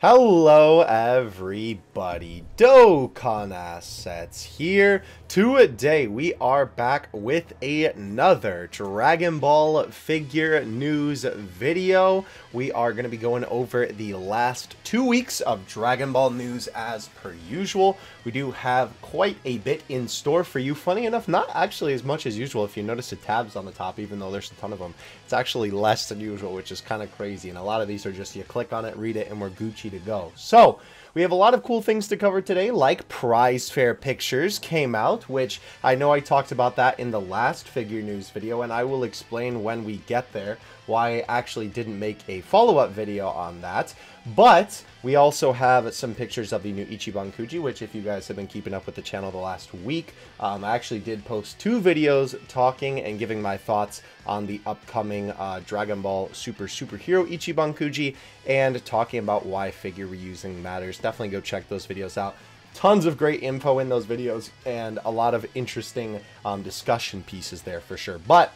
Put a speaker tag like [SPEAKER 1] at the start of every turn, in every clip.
[SPEAKER 1] Hello everybody, Dokkan Assets here. Today we are back with another Dragon Ball figure news video. We are going to be going over the last 2 weeks of Dragon Ball news as per usual. We do have quite a bit in store for you. Funny enough, not actually as much as usual. If you notice the tabs on the top, even though there's a ton of them, it's actually less than usual, which is kind of crazy. And a lot of these are just you click on it, read it, and we're Gucci to go. So we have a lot of cool things to cover today, like prize fair pictures came out, which I know I talked about that in the last figure news video, and I will explain when we get there why I actually didn't make a follow-up video on that. But we also have some pictures of the new Ichiban Kuji, which if you guys have been keeping up with the channel the last week, I actually did post 2 videos talking and giving my thoughts on the upcoming Dragon Ball Superhero Ichiban Kuji and talking about why figure reusing matters. Definitely go check those videos out. Tons of great info in those videos and a lot of interesting discussion pieces there for sure. But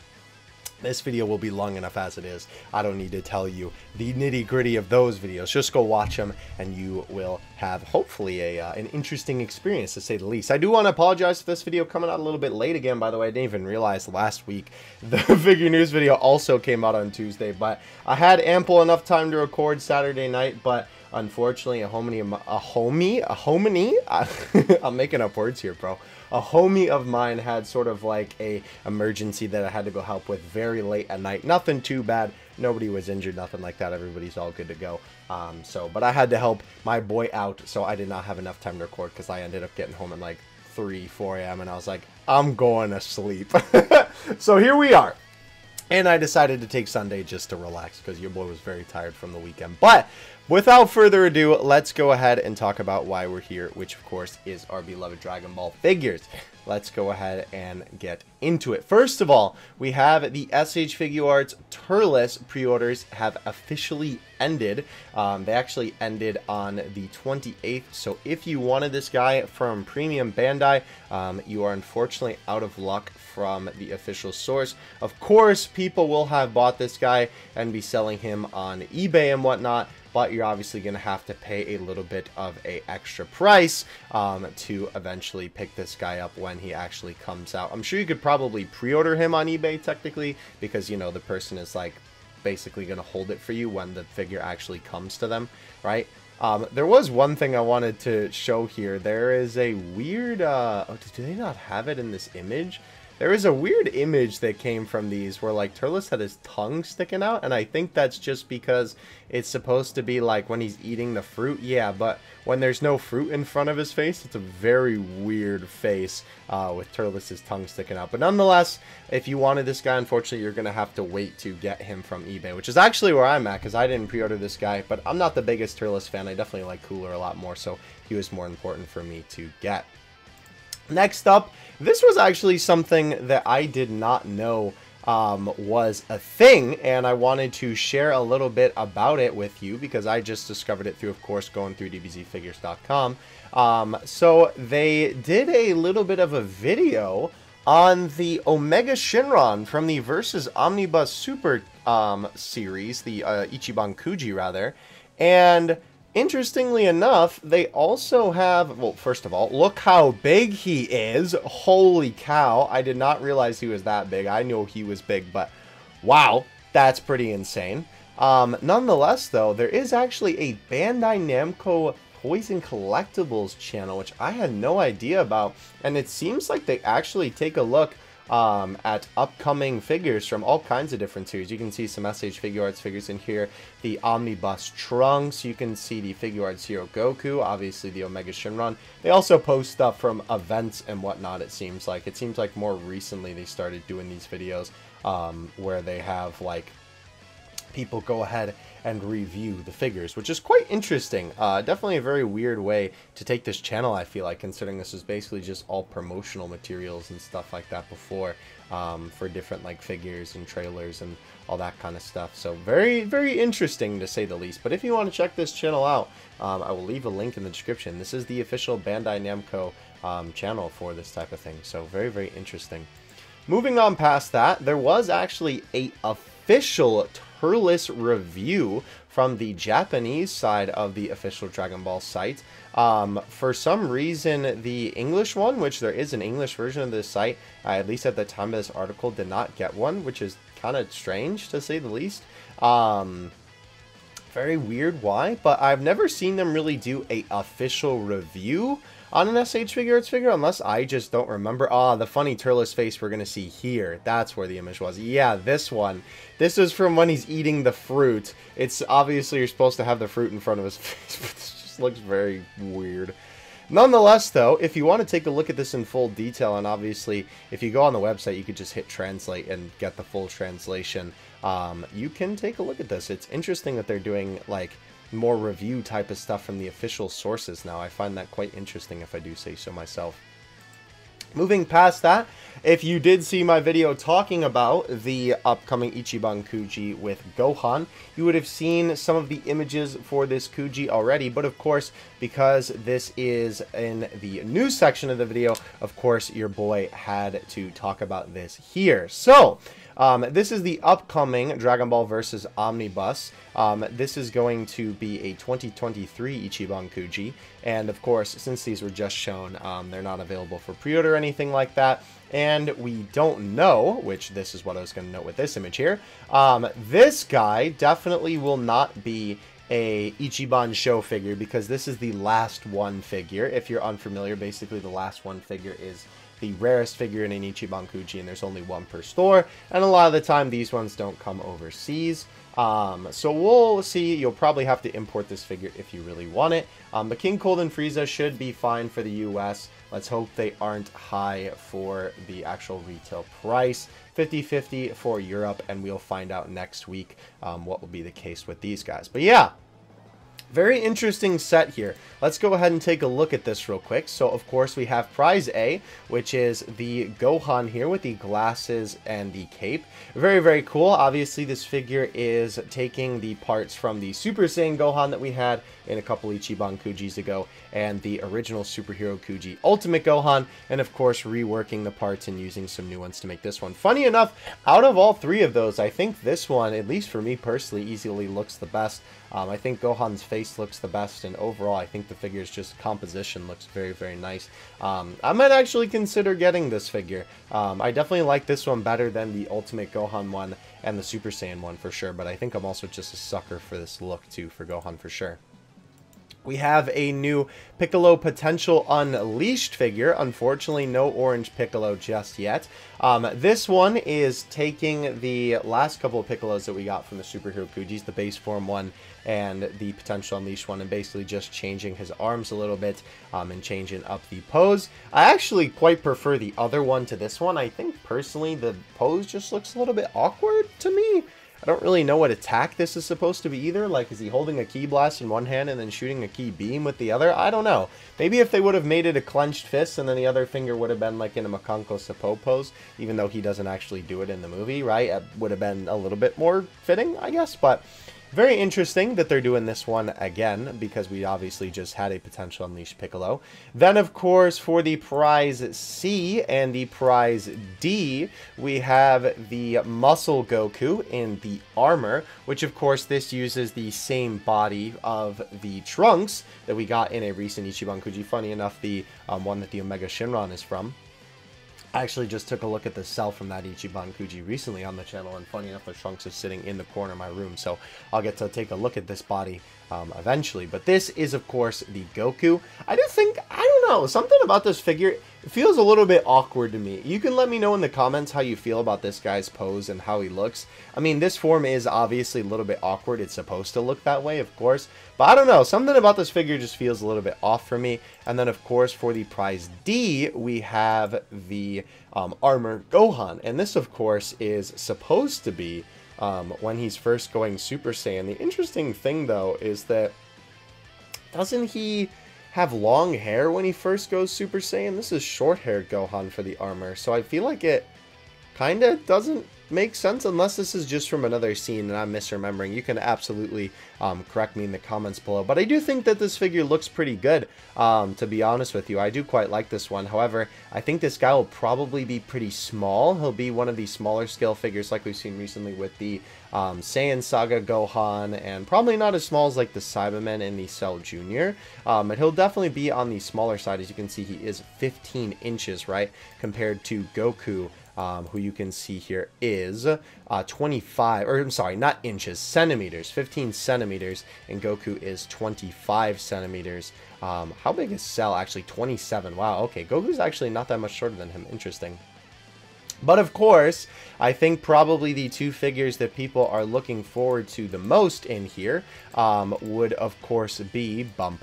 [SPEAKER 1] this video will be long enough as it is. I don't need to tell you the nitty-gritty of those videos. Just go watch them and you will have hopefully an interesting experience, to say the least. I do want to apologize for this video coming out a little bit late again, by the way. I didn't even realize last week the figure news video also came out on Tuesday, but I had ample enough time to record Saturday night, but unfortunately, I'm making up words here, bro. A homie of mine had sort of like a emergency that I had to go help with very late at night. Nothing too bad. Nobody was injured, nothing like that. Everybody's all good to go. But I had to help my boy out, so I did not have enough time to record because I ended up getting home at like 3, 4 a.m. and I was like, I'm going to sleep. So here we are. And I decided to take Sunday just to relax because your boy was very tired from the weekend. But without further ado, let's go ahead and talk about why we're here, which of course is our beloved Dragon Ball figures. Let's go ahead and get into it. First of all, we have the SH Figuarts Turles pre-orders have officially ended. They actually ended on the 28th. So if you wanted this guy from Premium Bandai, you are unfortunately out of luck from the official source. Of course, people will have bought this guy and be selling him on eBay and whatnot, but you're obviously going to have to pay a little bit of a extra price to eventually pick this guy up when he actually comes out. I'm sure you could probably pre-order him on eBay technically, because, you know, the person is like basically going to hold it for you when the figure actually comes to them, right? There was one thing I wanted to show here. There is a weird, oh, do they not have it in this image? There is a weird image that came from these where like Turles had his tongue sticking out, and I think that's just because it's supposed to be like when he's eating the fruit. Yeah, but when there's no fruit in front of his face, it's a very weird face with Turles' tongue sticking out. But nonetheless, if you wanted this guy, unfortunately, you're going to have to wait to get him from eBay, which is actually where I'm at because I didn't pre-order this guy. But I'm not the biggest Turles fan. I definitely like Cooler a lot more, so he was more important for me to get. Next up, this was actually something that I did not know was a thing, and I wanted to share a little bit about it with you because I just discovered it through, of course, going through dbzfigures.com. So they did a little bit of a video on the Omega Shinron from the Versus Omnibus Super series, the Ichiban Kuji rather, and interestingly enough, they also have, well, first of all, look how big he is. Holy cow. I did not realize he was that big. I knew he was big, but wow, that's pretty insane. Nonetheless, though, there is actually a Bandai Namco Toys and Collectibles channel, which I had no idea about, and it seems like they actually take a look at upcoming figures from all kinds of different series. You can see some SH Figuarts figures in here, the Omnibus Trunks, you can see the Figuarts Hero Goku, obviously the Omega Shinron. They also post stuff from events and whatnot, it seems like. It seems like more recently they started doing these videos where they have like people go ahead and review the figures, which is quite interesting. Definitely a very weird way to take this channel, I feel like, considering this is basically just all promotional materials and stuff like that before for different like figures and trailers and all that kind of stuff. So very, very interesting to say the least. But if you want to check this channel out, I will leave a link in the description. This is the official Bandai Namco channel for this type of thing. So very, very interesting. Moving on past that, there was actually a official Turles review from the Japanese side of the official Dragon Ball site. For some reason, the English one, which there is an English version of this site, at least at the time of this article, did not get one, which is kind of strange to say the least. Very weird why, but I've never seen them really do a official review on an SH Figuarts figure, unless I just don't remember. Ah, the funny Turles face we're going to see here. That's where the image was. Yeah, this one. This is from when he's eating the fruit. It's obviously you're supposed to have the fruit in front of his face, but this just looks very weird. Nonetheless, though, if you want to take a look at this in full detail, and obviously if you go on the website, you could just hit translate and get the full translation. You can take a look at this. It's interesting that they're doing like more review type of stuff from the official sources now. I find that quite interesting, if I do say so myself. Moving past that, if you did see my video talking about the upcoming Ichiban Kuji with Gohan, you would have seen some of the images for this Kuji already, but of course, because this is in the news section of the video, of course, your boy had to talk about this here. So, this is the upcoming Dragon Ball vs. Omnibus. This is going to be a 2023 Ichiban Kuji, and of course, since these were just shown, they're not available for pre-order or anything like that, and we don't know, which this is what I was going to note with this image here, this guy definitely will not be a Ichiban show figure, because this is the last one figure. If you're unfamiliar, basically the last one figure is the rarest figure in an Ichiban Kuji, and there's only one per store, and a lot of the time these ones don't come overseas. So we'll see. You'll probably have to import this figure if you really want it. But King Cold and Frieza should be fine for the US. Let's hope they aren't high for the actual retail price. 50-50 for Europe, and we'll find out next week what will be the case with these guys. But yeah, very interesting set here. Let's go ahead and take a look at this real quick. So, of course, we have Prize A, which is the Gohan here with the glasses and the cape. Very, very cool. Obviously, this figure is taking the parts from the Super Saiyan Gohan that we had in a couple Ichiban Kujis ago, and the original Superhero Kuji Ultimate Gohan, and of course, reworking the parts and using some new ones to make this one. Funny enough, out of all three of those, I think this one, at least for me personally, easily looks the best. I think Gohan's face looks the best, and overall, I think the figure's just composition looks very, very nice. I might actually consider getting this figure. I definitely like this one better than the Ultimate Gohan one and the Super Saiyan one for sure, but I think I'm also just a sucker for this look too for Gohan for sure. We have a new Piccolo Potential Unleashed figure. Unfortunately, no orange Piccolo just yet. This one is taking the last couple of Piccolos that we got from the Superhero Kujis, the base form one and the Potential Unleashed one, and basically just changing his arms a little bit and changing up the pose. I actually quite prefer the other one to this one. I think personally the pose just looks a little bit awkward to me. I don't really know what attack this is supposed to be either. Like, is he holding a Ki Blast in one hand and then shooting a Ki Beam with the other? I don't know. Maybe if they would have made it a clenched fist and then the other finger would have been like in a Makanko Sapo pose, even though he doesn't actually do it in the movie, right? It would have been a little bit more fitting, I guess. But very interesting that they're doing this one again, because we obviously just had a Potential Unleashed Piccolo. Then, of course, for the Prize C and the Prize D, we have the Muscle Goku in the armor, which, of course, this uses the same body of the Trunks that we got in a recent Ichiban Kuji. Funny enough, the one that the Omega Shinron is from. I actually just took a look at the cell from that Ichiban Kuji recently on the channel, and funny enough, the Trunks is sitting in the corner of my room, so I'll get to take a look at this body eventually. But this is, of course, the Goku. I don't know, something about this figure, it feels a little bit awkward to me. You can let me know in the comments how you feel about this guy's pose and how he looks. I mean, this form is obviously a little bit awkward. It's supposed to look that way, of course. But I don't know, something about this figure just feels a little bit off for me. And then, of course, for the Prize D, we have the Armor Gohan. And this, of course, is supposed to be when he's first going Super Saiyan. The interesting thing, though, is that doesn't he have long hair when he first goes Super Saiyan? This is short-haired Gohan for the armor, so I feel like it kind of doesn't make sense unless this is just from another scene and I'm misremembering. You can absolutely correct me in the comments below. But I do think that this figure looks pretty good, to be honest with you. I do quite like this one. However, I think this guy will probably be pretty small. He'll be one of the smaller scale figures like we've seen recently with the Saiyan Saga Gohan, and probably not as small as like the Cybermen and the Cell Jr. But he'll definitely be on the smaller side. As you can see, he is 15 inches, right, compared to Goku, who you can see here is 25, or I'm sorry, not inches, centimeters, 15 centimeters, and Goku is 25 centimeters. How big is Cell? Actually, 27. Wow, okay, Goku's actually not that much shorter than him. Interesting. But of course, I think probably the two figures that people are looking forward to the most in here would of course be gotta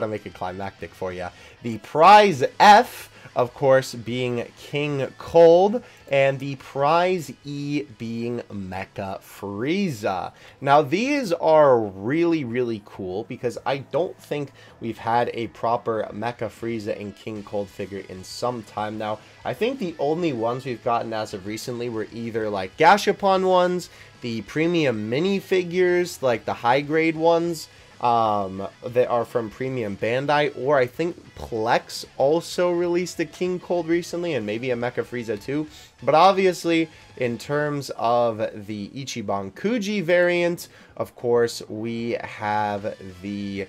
[SPEAKER 1] make it climactic for you. The prize F, of course, being King Cold, and the prize E being Mecha Frieza. Now, these are really, really cool because I don't think we've had a proper Mecha Frieza and King Cold figure in some time now. I think the only ones we've gotten as of recently were either like Gashapon ones, the premium minifigures, like the high-grade ones, that are from Premium Bandai, or I think Plex also released a King Cold recently, and maybe a Mecha Frieza too. But obviously, in terms of the Ichiban Kuji variant, of course, we have the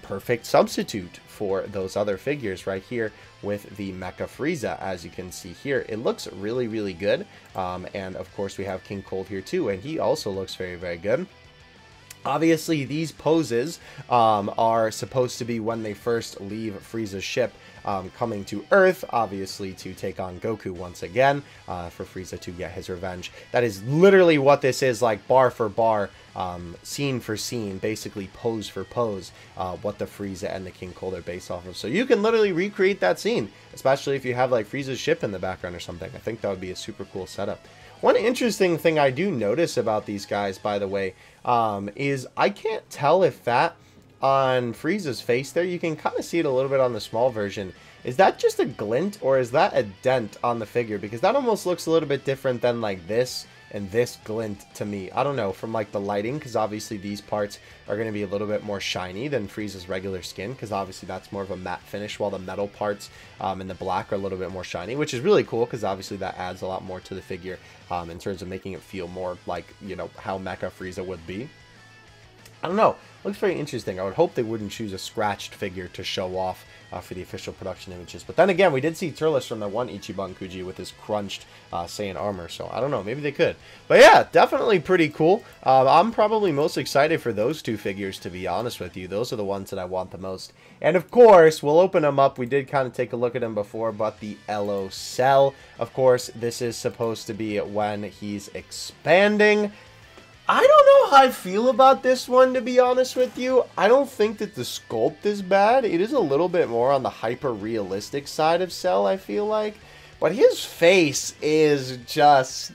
[SPEAKER 1] perfect substitute for those other figures right here with the Mecha Frieza. As you can see here, it looks really, really good. And of course, we have King Cold here too, and he also looks very, very good. Obviously, these poses are supposed to be when they first leave Frieza's ship, coming to Earth, obviously to take on Goku once again, for Frieza to get his revenge. That is literally what this is, like bar for bar, scene for scene, basically pose for pose, what the Frieza and the King Cold are based off of. So you can literally recreate that scene, especially if you have like Frieza's ship in the background or something. I think that would be a super cool setup. One interesting thing I do notice about these guys, by the way, is I can't tell if that on Frieza's face there, you can kind of see it a little bit on the small version. Is that just a glint, or is that a dent on the figure? Because that almost looks a little bit different than like this and this glint to me. I don't know, from like the lighting, because obviously these parts are going to be a little bit more shiny than Frieza's regular skin, because obviously that's more of a matte finish, while the metal parts and the black are a little bit more shiny, which is really cool, because obviously that adds a lot more to the figure in terms of making it feel more like, you know, how Mecha Frieza would be. I don't know. Looks very interesting. I would hope they wouldn't choose a scratched figure to show off for the official production images. But then again, we did see Turles from the one Ichiban Kuji with his crunched Saiyan armor. So I don't know. Maybe they could. But yeah, definitely pretty cool. I'm probably most excited for those two figures, to be honest with you. Those are the ones that I want the most. And of course, we'll open them up. We did kind of take a look at them before, but the Elo Cell, of course, this is supposed to be when he's expanding. I don't know how I feel about this one, to be honest with you. I don't think that the sculpt is bad. It is a little bit more on the hyper-realistic side of Cell, I feel like. But his face is just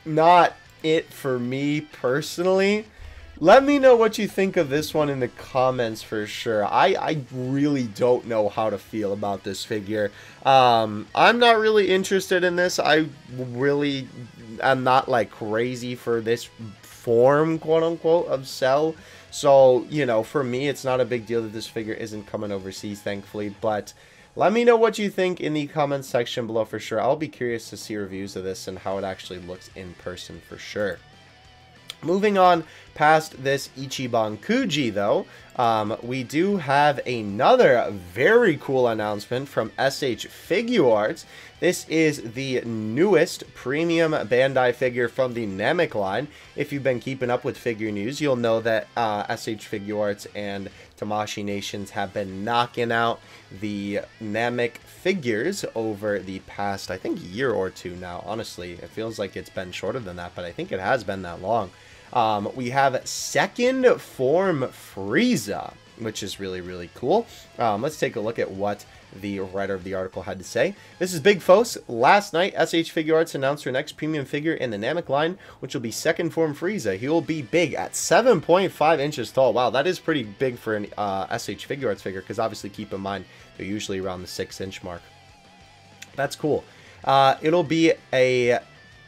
[SPEAKER 1] not it for me, personally. Let me know what you think of this one in the comments for sure. I really don't know how to feel about this figure. I'm not really interested in this. I really am not like crazy for this form, quote unquote, of Cell. So, you know, for me, it's not a big deal that this figure isn't coming overseas, thankfully. But let me know what you think in the comments section below for sure. I'll be curious to see reviews of this and how it actually looks in person for sure. Moving on past this Ichiban Kuji, though, we do have another very cool announcement from SH Figuarts. This is the newest premium Bandai figure from the Namek line. If you've been keeping up with figure news, you'll know that SH Figuarts and Tamashii Nations have been knocking out the Namek figures over the past, I think, year or two now. Honestly, it feels like it's been shorter than that, but I think it has been that long. We have second form Frieza, which is really, really cool. Let's take a look at what the writer of the article had to say. This is Big Fos. Last night, SH Figuarts announced her next premium figure in the Namek line, which will be second form Frieza. He will be big at 7.5 inches tall. Wow, that is pretty big for an SH Figuarts figure, because obviously keep in mind, they're usually around the 6-inch mark. That's cool. It'll be a...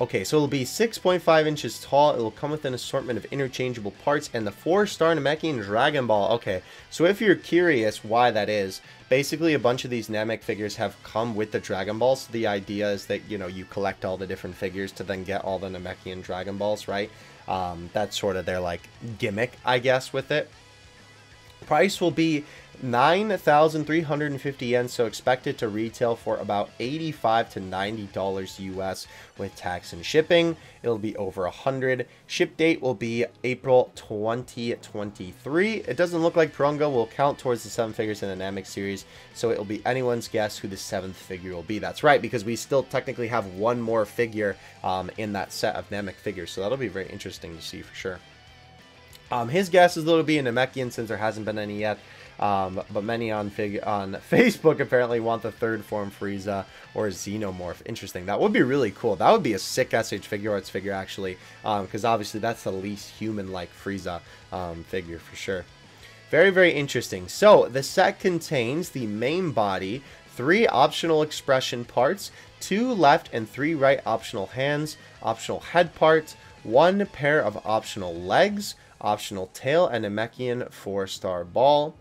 [SPEAKER 1] Okay, so it'll be 6.5 inches tall. It'll come with an assortment of interchangeable parts and the 4-star Namekian Dragon Ball. Okay, so if you're curious why that is, basically a bunch of these Namek figures have come with the Dragon Balls. So the idea is that, you know, you collect all the different figures to then get all the Namekian Dragon Balls, right? That's sort of their, like, gimmick, I guess, with it. Price will be 9,350 yen, so expected to retail for about $85 to $90 US with tax and shipping. It'll be over 100. Ship date will be April 2023. It doesn't look like Purunga will count towards the 7 figures in the Namek series, so it will be anyone's guess who the 7th figure will be. That's right, because we still technically have one more figure in that set of Namek figures, so that'll be very interesting to see for sure. His guess is that it'll be a Namekian since there hasn't been any yet. But many on Facebook apparently want the 3rd form Frieza or Xenomorph. Interesting. That would be really cool. That would be a sick SH Figure Arts figure, actually. Because obviously that's the least human-like Frieza figure for sure. Very, very interesting. So, the set contains the main body, 3 optional expression parts, 2 left and 3 right optional hands, optional head parts, 1 pair of optional legs, optional tail, and a Namekian 4-star ball.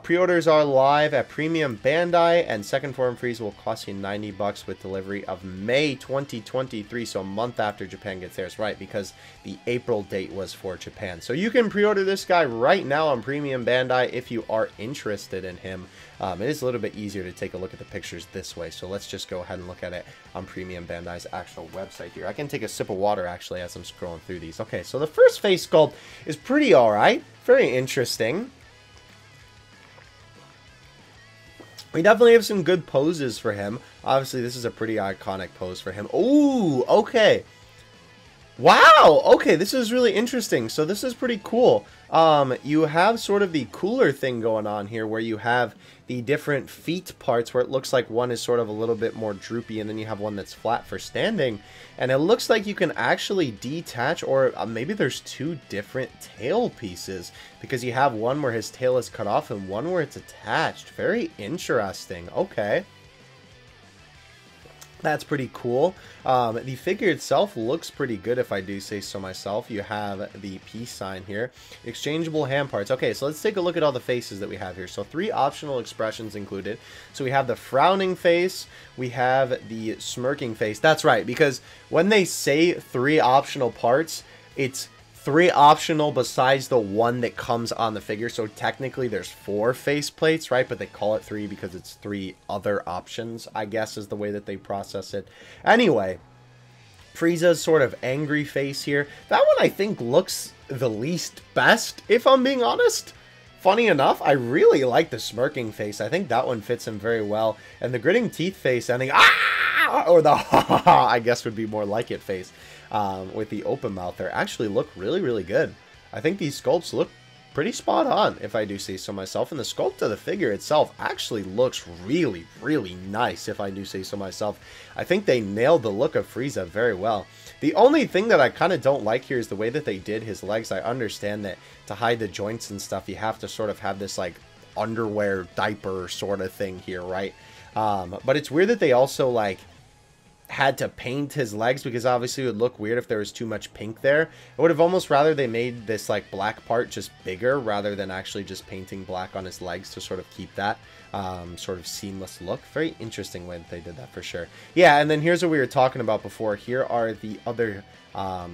[SPEAKER 1] Pre-orders are live at Premium Bandai, and 2nd form Frieza will cost you $90 with delivery of May 2023, so a month after Japan gets theirs, right? Because the April date was for Japan. So you can pre-order this guy right now on Premium Bandai if you are interested in him. It is a little bit easier to take a look at the pictures this way, so let's just go ahead and look at it on Premium Bandai's actual website here. I can take a sip of water, actually, as I'm scrolling through these. Okay, so the first face sculpt is pretty alright. Very interesting. We definitely have some good poses for him. Obviously, this is a pretty iconic pose for him. Ooh, okay. Wow, okay, this is really interesting. So this is pretty cool. You have sort of the cooler thing going on here where you have the different feet parts where it looks like one is sort of a little bit more droopy and then you have one that's flat for standing. And it looks like you can actually detach, or maybe there's 2 different tail pieces because you have one where his tail is cut off and one where it's attached. Very interesting. Okay. That's pretty cool. The figure itself looks pretty good, if I do say so myself. You have the peace sign here. Exchangeable hand parts. Okay, so let's take a look at all the faces that we have here. So 3 optional expressions included. So we have the frowning face. We have the smirking face. That's right, because when they say 3 optional parts, it's 3 optional besides the one that comes on the figure. So technically there's 4 face plates, right? But they call it 3 because it's 3 other options, I guess, is the way that they process it. Anyway, Frieza's sort of angry face here. That one I think looks the least best, if I'm being honest. Funny enough, I really like the smirking face. I think that one fits him very well. And the gritting teeth face ending, ah! Or the ha ha ha, I guess would be more like it face. With the open mouth there, actually look really, really good. I think these sculpts look pretty spot on, if I do say so myself. And the sculpt of the figure itself actually looks really, really nice, if I do say so myself. I think they nailed the look of Frieza very well. The only thing that I kind of don't like here is the way that they did his legs. I understand that to hide the joints and stuff, you have to sort of have this, like, underwear diaper sort of thing here, right? But it's weird that they also, like, had to paint his legs, because obviously it would look weird if there was too much pink there. I would have almost rather they made this like black part just bigger rather than actually just painting black on his legs to sort of keep that sort of seamless look. Very interesting way that they did that for sure. Yeah, and then here's what we were talking about before. Here are the other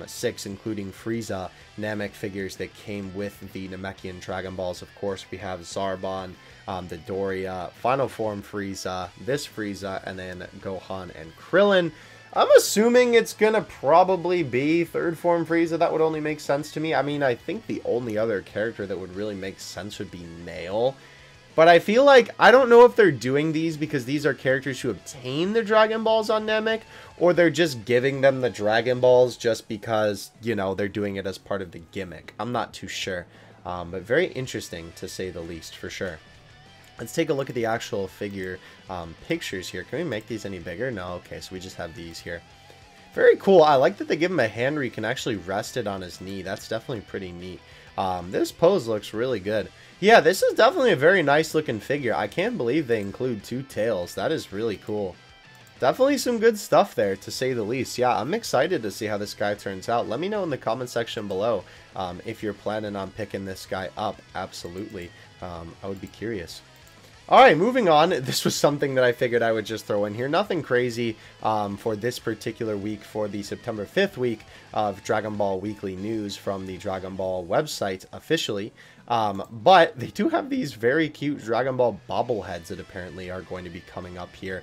[SPEAKER 1] 6, including Frieza Namek figures that came with the Namekian Dragon Balls. Of course, we have Zarbon, the Doria, Final Form Frieza, this Frieza, and then Gohan and Krillin. I'm assuming it's gonna probably be 3rd Form Frieza. That would only make sense to me. I mean, I think the only other character that would really make sense would be Nail. But I feel like, I don't know if they're doing these because these are characters who obtain the Dragon Balls on Namek, or they're just giving them the Dragon Balls just because, you know, they're doing it as part of the gimmick. I'm not too sure. But very interesting, to say the least, for sure. Let's take a look at the actual figure pictures here. Can we make these any bigger? No, okay, so we just have these here. Very cool. I like that they give him a hand where you can actually rest it on his knee. That's definitely pretty neat. This pose looks really good. Yeah, this is definitely a very nice looking figure. I can't believe they include 2 tails. That is really cool. definitely some good stuff there, to say the least. Yeah, I'm excited to see how this guy turns out. Let me know in the comment section below if you're planning on picking this guy up. Absolutely. I would be curious. Alright, moving on. This was something that I figured I would just throw in here. Nothing crazy for this particular week, for the September 5th week of Dragon Ball Weekly News from the Dragon Ball website officially. But they do have these very cute Dragon Ball bobbleheads that apparently are going to be coming up here.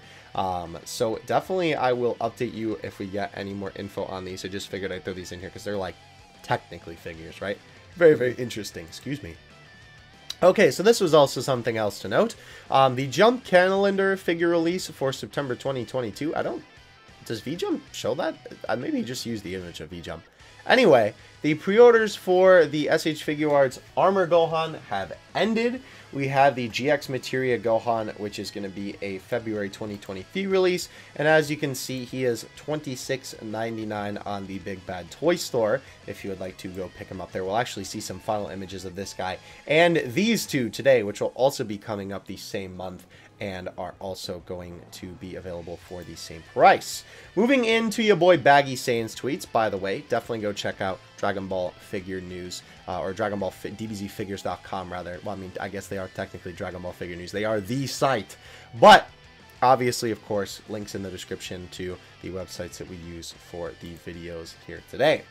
[SPEAKER 1] So definitely I will update you if we get any more info on these. I just figured I'd throw these in here because they're like technically figures, right? Very, very interesting. Excuse me. Okay, so this was also something else to note. The Jump calendar figure release for September 2022. Does V-Jump show that? Maybe he just used the image of V-Jump. Anyway, the pre-orders for the SH Figuarts Armor Gohan have ended. We have the GX Materia Gohan, which is going to be a February 2023 release. And as you can see, he is $26.99 on the Big Bad Toy Store. If you would like to go pick him up there, we'll actually see some final images of this guy and these two today, which will also be coming up the same month and are also going to be available for the same price. Moving into your boy Baggy Saiyans tweets, by the way, definitely go check out Dragon Ball Figure News, or Dragon Ball DBZFigures.com rather. Well, I mean, I guess they are technically Dragon Ball Figure News. They are the site. But obviously, of course, links in the description to the websites that we use for the videos here today.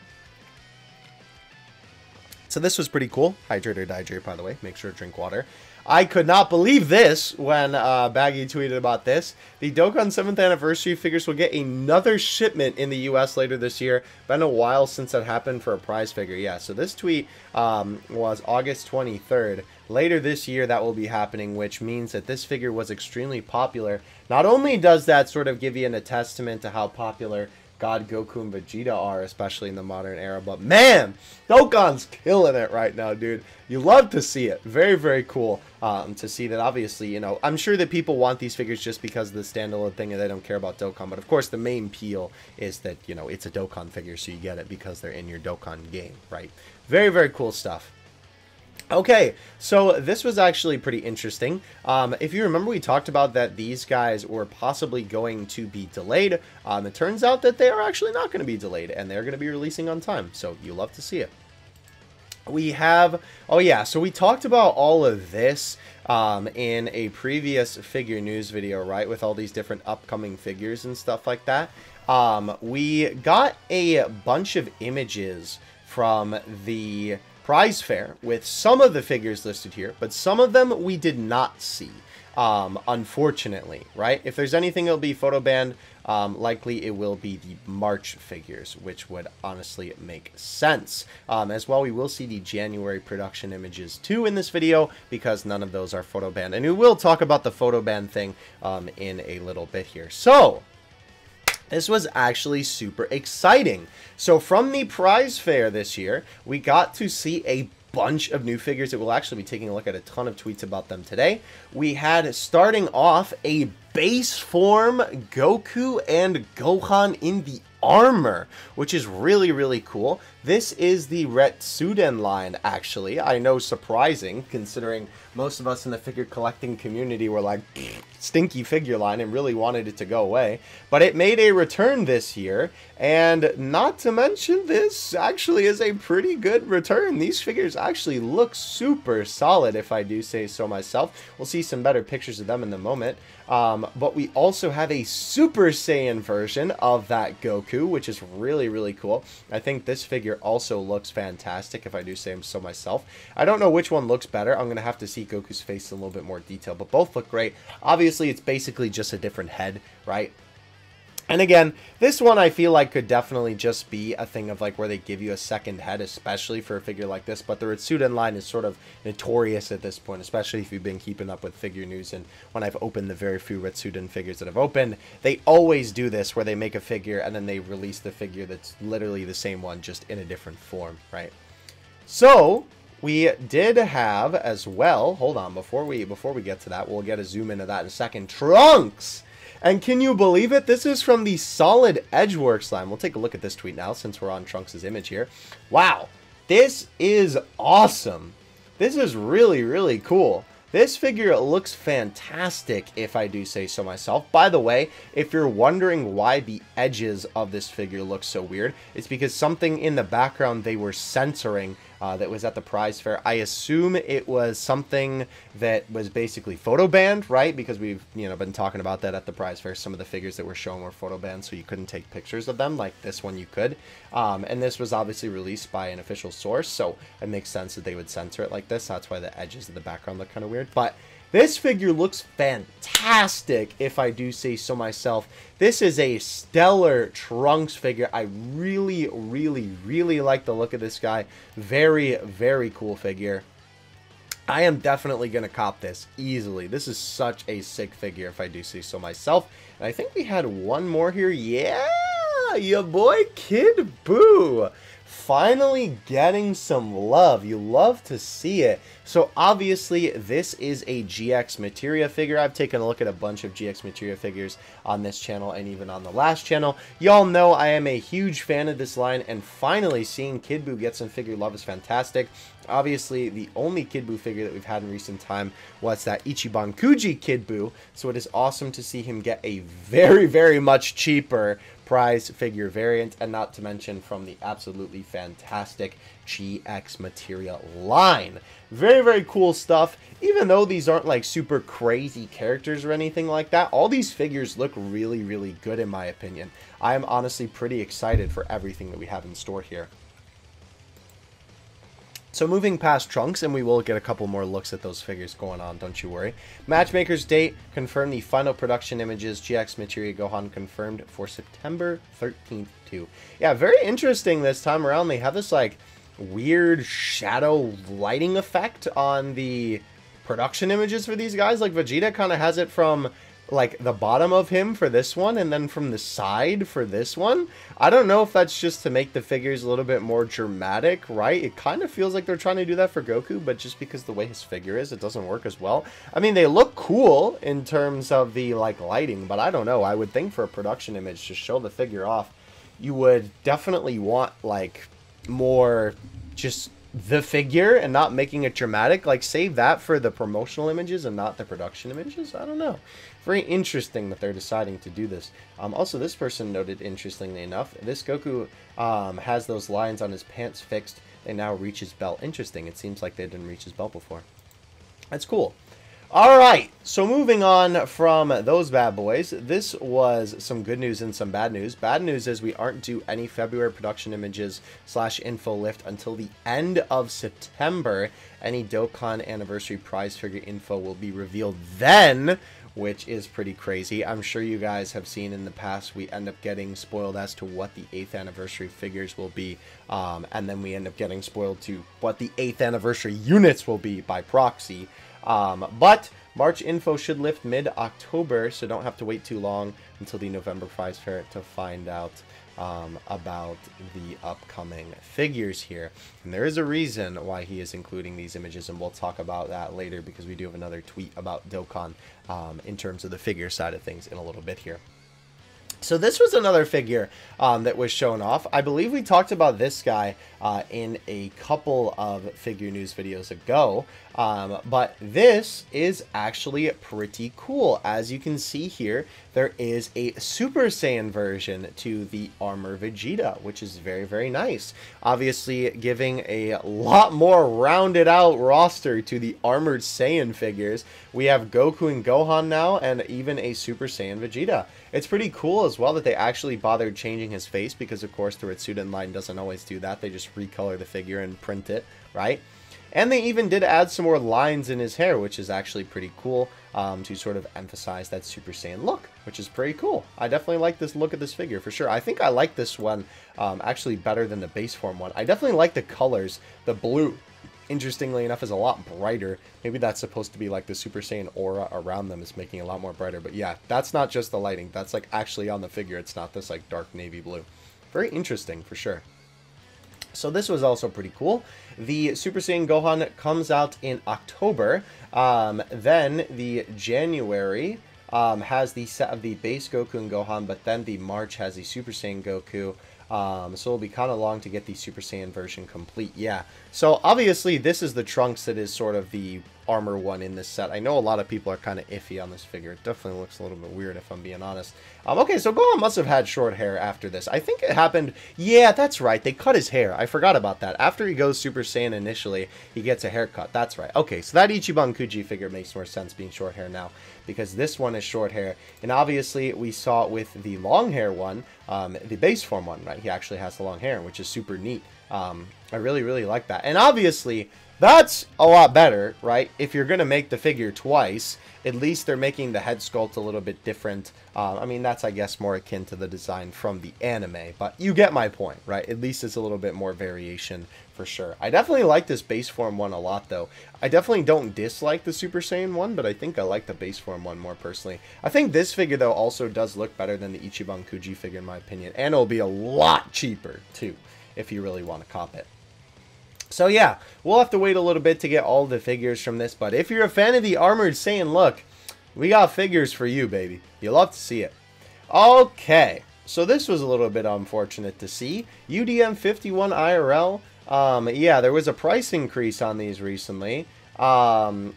[SPEAKER 1] So this was pretty cool. Hydrate or dehydrate, by the way. Make sure to drink water. I could not believe this when Baggy tweeted about this. The Dokkan 7th anniversary figures will get another shipment in the US later this year. Been a while since that happened for a prize figure. Yeah, so this tweet was August 23rd. Later this year that will be happening, which means that this figure was extremely popular. Not only does that sort of give you a testament to how popular God, Goku, and Vegeta are, especially in the modern era. But man, Dokkan's killing it right now, dude. You love to see it. Very, very cool to see that. Obviously, you know, I'm sure that people want these figures just because of the standalone thing and they don't care about Dokkan. But of course, the main appeal is that, you know, it's a Dokkan figure, so you get it because they're in your Dokkan game, right? Very, very cool stuff. Okay, so this was actually pretty interesting. If you remember, we talked about that these guys were possibly going to be delayed. It turns out that they are actually not going to be delayed, and they're going to be releasing on time, so you love to see it. We have, oh yeah, so we talked about all of this in a previous figure news video, right, with all these different upcoming figures and stuff like that. We got a bunch of images from the prize fair with some of the figures listed here, but some of them we did not see, unfortunately, right? If there's anything, it'll be photo banned. Likely it will be the March figures, which would honestly make sense. As well, we will see the January production images too in this video, because none of those are photo banned, and we will talk about the photo ban thing in a little bit here. So this was actually super exciting. So from the prize fair this year, we got to see a bunch of new figures that we'll actually be taking a look at a ton of tweets about them today. We had, starting off, a base form Goku and Gohan in the armor, which is really, really cool. This is the Retsuden line, actually. I know, surprising, considering most of us in the figure collecting community were like, stinky figure line, and really wanted it to go away. But it made a return this year, and not to mention, this actually is a pretty good return. These figures actually look super solid, if I do say so myself. We'll see some better pictures of them in a moment. But we also have a Super Saiyan version of that Goku, which is really, really cool. I think this figure also looks fantastic, if I do say so myself. I don't know which one looks better. I'm going to have to see Goku's face in a little bit more detail, but both look great. Obviously, it's basically just a different head, right? And again, this one I feel like could definitely just be a thing of like where they give you a second head, especially for a figure like this. But the Retsuden line is sort of notorious at this point, especially if you've been keeping up with figure news. And when I've opened the very few Retsuden figures that I've opened, they always do this where they make a figure and then they release the figure that's literally the same one, just in a different form, right? So we did have as well, hold on, before we get to that, we'll get a zoom into that in a second. Trunks! And can you believe it? This is from the Solid Edgeworks line. We'll take a look at this tweet now since we're on Trunks' image here. Wow, this is awesome. This is really, really cool. This figure looks fantastic, if I do say so myself. By the way, if you're wondering why the edges of this figure look so weird, it's because something in the background they were censoring that was at the prize fair. I assume it was something that was basically photo banned, right? Because we've been talking about that at the prize fair. Some of the figures that were shown were photo banned, so you couldn't take pictures of them. Like this one, you could. And this was obviously released by an official source, so it makes sense that they would censor it like this. That's why the edges of the background look kind of weird. But this figure looks fantastic, if I do say so myself. This is a stellar Trunks figure. I really, really, really like the look of this guy. Very, very cool figure. I am definitely going to cop this easily. This is such a sick figure, if I do say so myself. And I think we had one more here. Yeah, your boy Kid Buu. Finally getting some love. You love to see it. So obviously this is a GX Materia figure. I've taken a look at a bunch of GX Materia figures on this channel and even on the last channel. Y'all know I am a huge fan of this line, and finally seeing Kid Buu get some figure love is fantastic. Obviously the only Kid Buu figure that we've had in recent time was that Ichiban Kuji Kid Buu, so it is awesome to see him get a very, very much cheaper prize figure variant, and not to mention from the absolutely fantastic GX Materia line. Very, very cool stuff. Even though these aren't like super crazy characters or anything like that, all these figures look really, really good in my opinion. I am honestly pretty excited for everything that we have in store here. So moving past Trunks, and we will get a couple more looks at those figures going on, don't you worry. Matchmaker's date, confirmed the final production images, GX Materia Gohan confirmed for September 13th too. Yeah, very interesting this time around. They have this like weird shadow lighting effect on the production images for these guys. Like Vegeta kind of has it from like the bottom of him for this one, and then from the side for this one. I don't know if that's just to make the figures a little bit more dramatic, right? It kind of feels like they're trying to do that for Goku, but just because the way his figure is, it doesn't work as well. I mean, they look cool in terms of the like lighting, but I don't know. I would think for a production image to show the figure off, you would definitely want like more just the figure and not making it dramatic. Like save that for the promotional images and not the production images. I don't know. Very interesting that they're deciding to do this. Also, this person noted, interestingly enough, this Goku has those lines on his pants fixed. They now reach his belt. Interesting. It seems like they didn't reach his belt before. That's cool. Alright, so moving on from those bad boys, this was some good news and some bad news. Bad news is we aren't due any February production images / info lift until the end of September. Any Dokkan anniversary prize figure info will be revealed then, which is pretty crazy. I'm sure you guys have seen in the past we end up getting spoiled as to what the 8th anniversary figures will be, and then we end up getting spoiled to what the 8th anniversary units will be by proxy. But March info should lift mid-October, so don't have to wait too long until the November prize fair to find out about the upcoming figures here. And there is a reason why he is including these images, and we'll talk about that later because we do have another tweet about Dokkan in terms of the figure side of things in a little bit here. So this was another figure that was shown off. I believe we talked about this guy in a couple of figure news videos ago, but this is actually pretty cool. As you can see here, there is a Super Saiyan version to the Armor Vegeta, which is very, very nice. Obviously giving a lot more rounded out roster to the Armored Saiyan figures. We have Goku and Gohan now, and even a Super Saiyan Vegeta. It's pretty cool as well that they actually bothered changing his face, because of course the Ritsuden line doesn't always do that. They just recolor the figure and print it, right? And they even did add some more lines in his hair, which is actually pretty cool, to sort of emphasize that Super Saiyan look, which is pretty cool. I definitely like this look of this figure for sure. I think I like this one actually better than the base form one. I definitely like the colors. The blue, interestingly enough, is a lot brighter. Maybe that's supposed to be like the Super Saiyan aura around them is making it a lot more brighter. But yeah, that's not just the lighting. That's like actually on the figure. It's not this like dark navy blue. Very interesting for sure. So this was also pretty cool. The Super Saiyan Gohan comes out in October. Then the January has the set of the base Goku and Gohan, but then the March has the Super Saiyan Goku. So it'll be kind of long to get the Super Saiyan version complete. Yeah. So obviously this is the Trunks that is sort of the armor one in this set. I know a lot of people are kind of iffy on this figure. It definitely looks a little bit weird if I'm being honest. Okay, so Gohan must have had short hair after this. I think it happened... Yeah, that's right. They cut his hair. I forgot about that. After he goes Super Saiyan initially, he gets a haircut. That's right. Okay, so that Ichiban Kuji figure makes more sense being short hair now, because this one is short hair. And obviously, we saw with the long hair one, the base form one, right? He actually has the long hair, which is super neat. I really, really like that. And obviously, that's a lot better, right? If you're going to make the figure twice, at least they're making the head sculpt a little bit different. I mean, that's, I guess, more akin to the design from the anime, but you get my point, right? At least it's a little bit more variation for sure. I definitely like this base form one a lot, though. I definitely don't dislike the Super Saiyan one, but I think I like the base form one more personally. I think this figure, though, also does look better than the Ichiban Kuji figure, in my opinion, and it'll be a lot cheaper, too, if you really want to cop it. So yeah, we'll have to wait a little bit to get all the figures from this, but if you're a fan of the Armored Saiyan look, we got figures for you, baby. You'll love to see it. Okay, so this was a little bit unfortunate to see. UDM 51 IRL, yeah, there was a price increase on these recently, and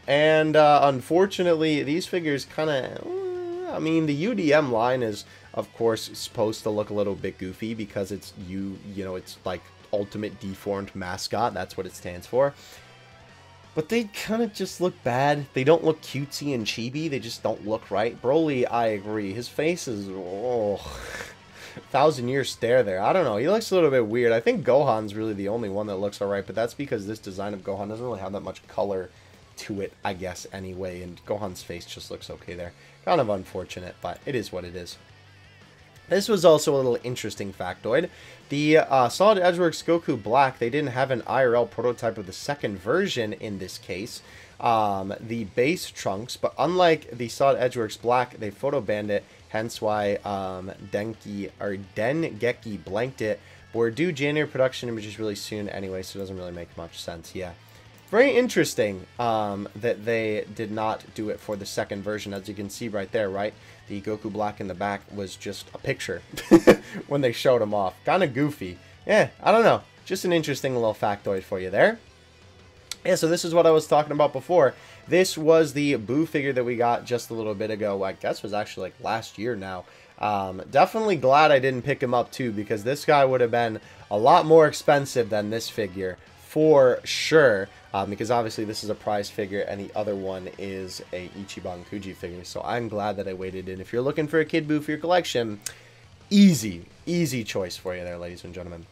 [SPEAKER 1] unfortunately, these figures kind of, I mean, the UDM line is, of course, supposed to look a little bit goofy because it's, you know, it's like Ultimate Deformed Mascot. That's what it stands for. But they kind of just look bad. They don't look cutesy and chibi. They just don't look right. Broly, I agree. His face is, oh, 1,000-year stare there. I don't know. He looks a little bit weird. I think Gohan's really the only one that looks alright, but that's because this design of Gohan doesn't really have that much color to it, I guess, anyway. And Gohan's face just looks okay there. Kind of unfortunate, but it is what it is. This was also a little interesting factoid. The Solid Edgeworks Goku Black, they didn't have an IRL prototype of the second version in this case, the base Trunks, but unlike the Solid Edgeworks Black, they photo banned it, hence why Dengeki blanked it. But we're due January production images really soon anyway, so it doesn't really make much sense, yeah. Very interesting that they did not do it for the second version. As you can see right there, right? The Goku Black in the back was just a picture when they showed him off. Kind of goofy. Yeah, I don't know. Just an interesting little factoid for you there. Yeah, so this is what I was talking about before. This was the Boo figure that we got just a little bit ago. I guess was actually like last year now. Definitely glad I didn't pick him up too, because this guy would have been a lot more expensive than this figure. For sure, because obviously this is a prize figure and the other one is a Ichiban Kuji figure, so I'm glad that I waited in. If you're looking for a Kid Buu for your collection, easy choice for you there, ladies and gentlemen.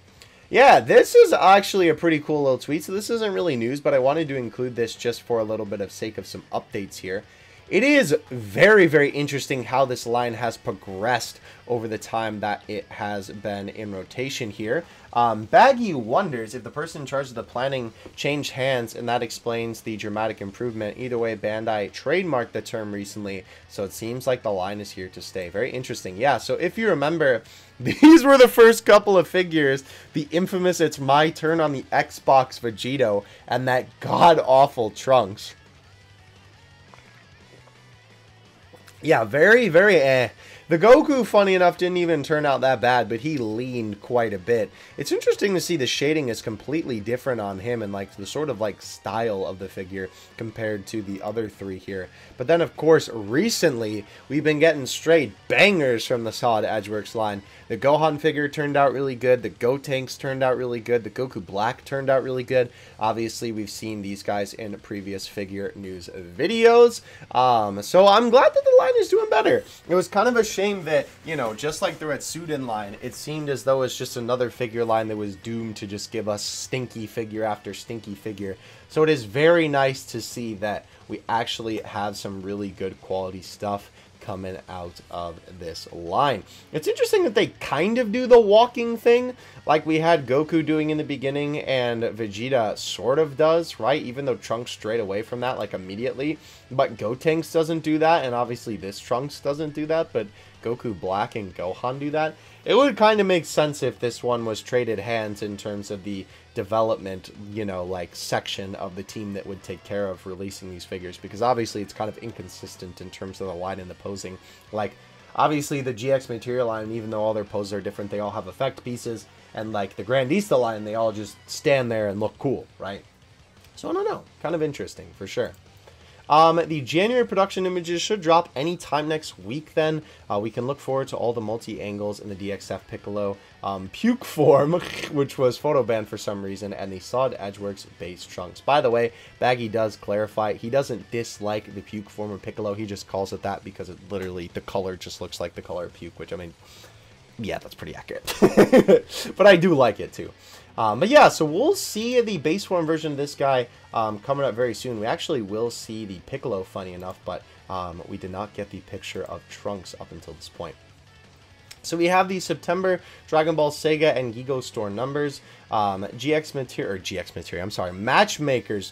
[SPEAKER 1] Yeah, this is actually a pretty cool little tweet, so this isn't really news, but I wanted to include this just for a little bit of sake of some updates here. It is very, very interesting how this line has progressed over the time that it has been in rotation here. Baggy wonders if the person in charge of the planning changed hands, and that explains the dramatic improvement. Either way, Bandai trademarked the term recently, so it seems like the line is here to stay. Very interesting. Yeah, so if you remember, these were the first couple of figures. The infamous It's My Turn on the Xbox Vegito and that god-awful Trunks. Yeah, very, very eh. The Goku, funny enough, didn't even turn out that bad, but he leaned quite a bit. It's interesting to see the shading is completely different on him and like the sort of like style of the figure compared to the other three here. But then, of course, recently, we've been getting straight bangers from the Solid Edgeworks line. The Gohan figure turned out really good. The Gotenks turned out really good. The Goku Black turned out really good. Obviously, we've seen these guys in previous figure news videos. So I'm glad that the line is doing better. It was kind of a shame that, you know, just like the Retsuden line, it seemed as though it's just another figure line that was doomed to just give us stinky figure after stinky figure. So it is very nice to see that we actually have some really good quality stuff coming out of this line. It's interesting that they kind of do the walking thing like we had Goku doing in the beginning and Vegeta sort of does, right? Even though Trunks strayed away from that like immediately, but Gotenks doesn't do that, and obviously this Trunks doesn't do that, but Goku Black and Gohan do that. It would kind of make sense if this one was traded hands in terms of the development, you know, like section of the team that would take care of releasing these figures, because obviously it's kind of inconsistent in terms of the line and the posing. Like, obviously the GX material line, even though all their poses are different, they all have effect pieces, and like the Grandista line, they all just stand there and look cool, right? So I don't know, kind of interesting for sure. The January production images should drop anytime next week then. We can look forward to all the multi-angles in the DXF Piccolo puke form, which was photo banned for some reason, and the Solid Edgeworks base trunks. By the way, Baggy does clarify, he doesn't dislike the puke form of Piccolo, he just calls it that because it literally, the color just looks like the color of puke, which, I mean, yeah, that's pretty accurate. But I do like it too. But yeah, so we'll see the base form version of this guy coming up very soon. We actually will see the Piccolo, funny enough, but we did not get the picture of Trunks up until this point. So we have the September Dragon Ball Sega and Gigo store numbers. Matchmakers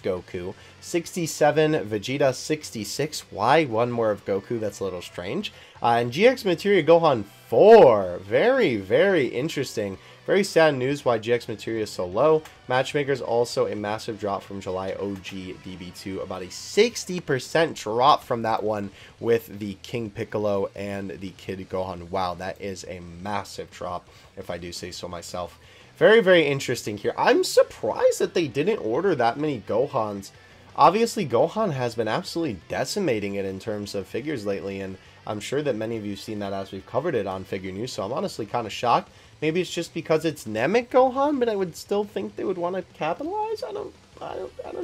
[SPEAKER 1] Goku 67, Vegeta 66. Why one more of Goku? That's a little strange. And GX Materia Gohan 4. Very, very interesting. Very sad news why GX Materia is so low. Matchmakers also a massive drop from July OG DB2. About a 60% drop from that one with the King Piccolo and the Kid Gohan. Wow, that is a massive drop, if I do say so myself. Very, very interesting here. I'm surprised that they didn't order that many Gohans. Obviously, Gohan has been absolutely decimating it in terms of figures lately, and I'm sure that many of you have seen that as we've covered it on Figure News, so I'm honestly kind of shocked. Maybe it's just because it's Namek Gohan, but I would still think they would want to capitalize. I don't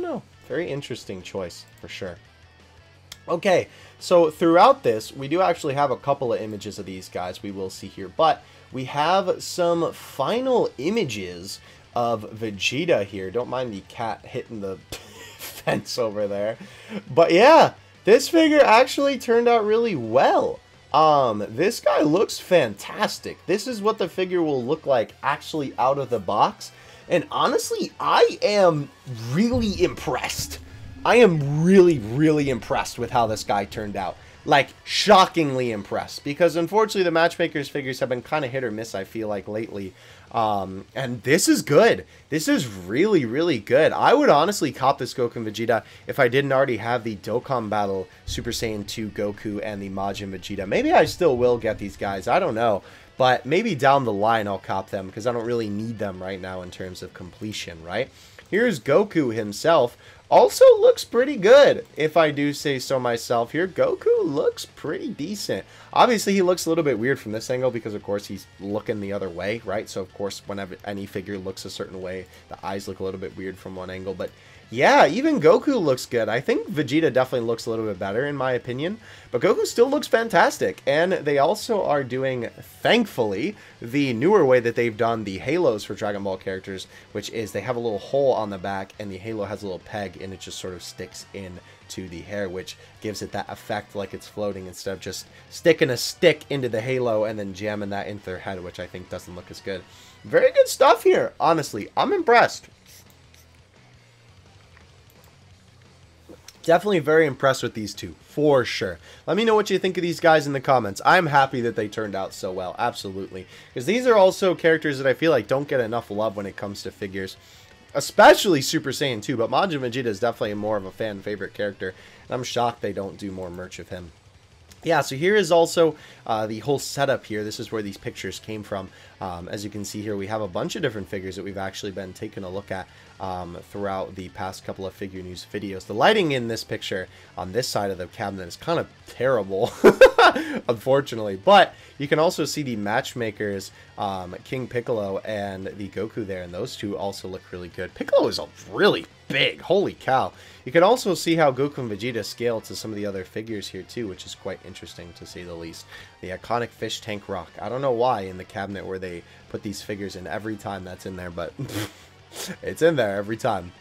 [SPEAKER 1] know. Very interesting choice, for sure. Okay, so throughout this, we do actually have a couple of images of these guys we will see here, but we have some final images of Vegeta here. Don't mind the cat hitting the fence over there. But yeah, this figure actually turned out really well. This guy looks fantastic. This is what the figure will look like actually out of the box. And honestly, I am really impressed. I am really, really impressed with how this guy turned out. Like, shockingly impressed. Because unfortunately, the Matchmakers figures have been kind of hit or miss, I feel like, lately. And this is good. This is really, really good. I would honestly cop this Goku and Vegeta if I didn't already have the Dokkan Battle Super Saiyan 2 Goku and the Majin Vegeta. Maybe I still will get these guys. I don't know. But maybe down the line I'll cop them because I don't really need them right now in terms of completion, right? Here's Goku himself. Also looks pretty good, if I do say so myself here. Goku looks pretty decent. Obviously, he looks a little bit weird from this angle because, of course, he's looking the other way, right? So, of course, whenever any figure looks a certain way, the eyes look a little bit weird from one angle. But, yeah, even Goku looks good. I think Vegeta definitely looks a little bit better, in my opinion. But Goku still looks fantastic. And they also are doing, thankfully, the newer way that they've done the halos for Dragon Ball characters, which is they have a little hole on the back, and the halo has a little peg, and it just sort of sticks in to the hair, which gives it that effect like it's floating instead of just sticking a stick into the halo and then jamming that into their head, which I think doesn't look as good. Very good stuff here, honestly. I'm impressed. Definitely very impressed with these two, for sure. Let me know what you think of these guys in the comments. I'm happy that they turned out so well, absolutely. Because these are also characters that I feel like don't get enough love when it comes to figures. Especially Super Saiyan 2, but Majin Vegeta is definitely more of a fan favorite character. And I'm shocked they don't do more merch of him. Yeah, so here is also the whole setup here. This is where these pictures came from. As you can see here, we have a bunch of different figures that we've actually been taking a look at throughout the past couple of Figure News videos. The lighting in this picture on this side of the cabinet is kind of terrible, unfortunately. But you can also see the Matchmakers, King Piccolo and the Goku there, and those two also look really good. Piccolo is a really big, holy cow. You can also see how Goku and Vegeta scale to some of the other figures here too, which is quite interesting to say the least. The iconic fish tank rock. I don't know why in the cabinet where they put these figures in every time that's in there, but it's in there every time.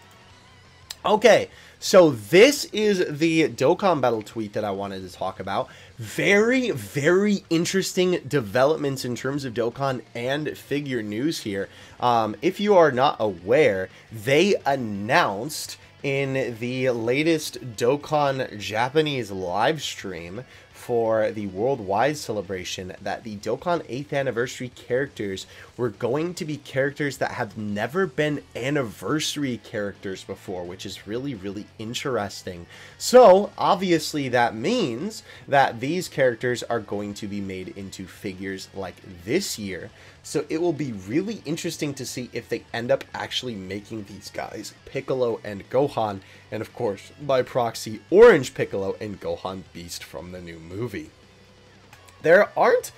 [SPEAKER 1] Okay, so this is the Dokkan Battle tweet that I wanted to talk about. Very, very interesting developments in terms of Dokkan and Figure News here. If you are not aware, they announced in the latest Dokkan Japanese live stream for the worldwide celebration that the Dokkan 8th anniversary characters were going to be characters that have never been anniversary characters before, which is really, really interesting. So obviously that means that these characters are going to be made into figures like this year. So it will be really interesting to see if they end up actually making these guys, Piccolo and Gohan, and of course, by proxy, Orange Piccolo and Gohan Beast from the new movie. There aren't,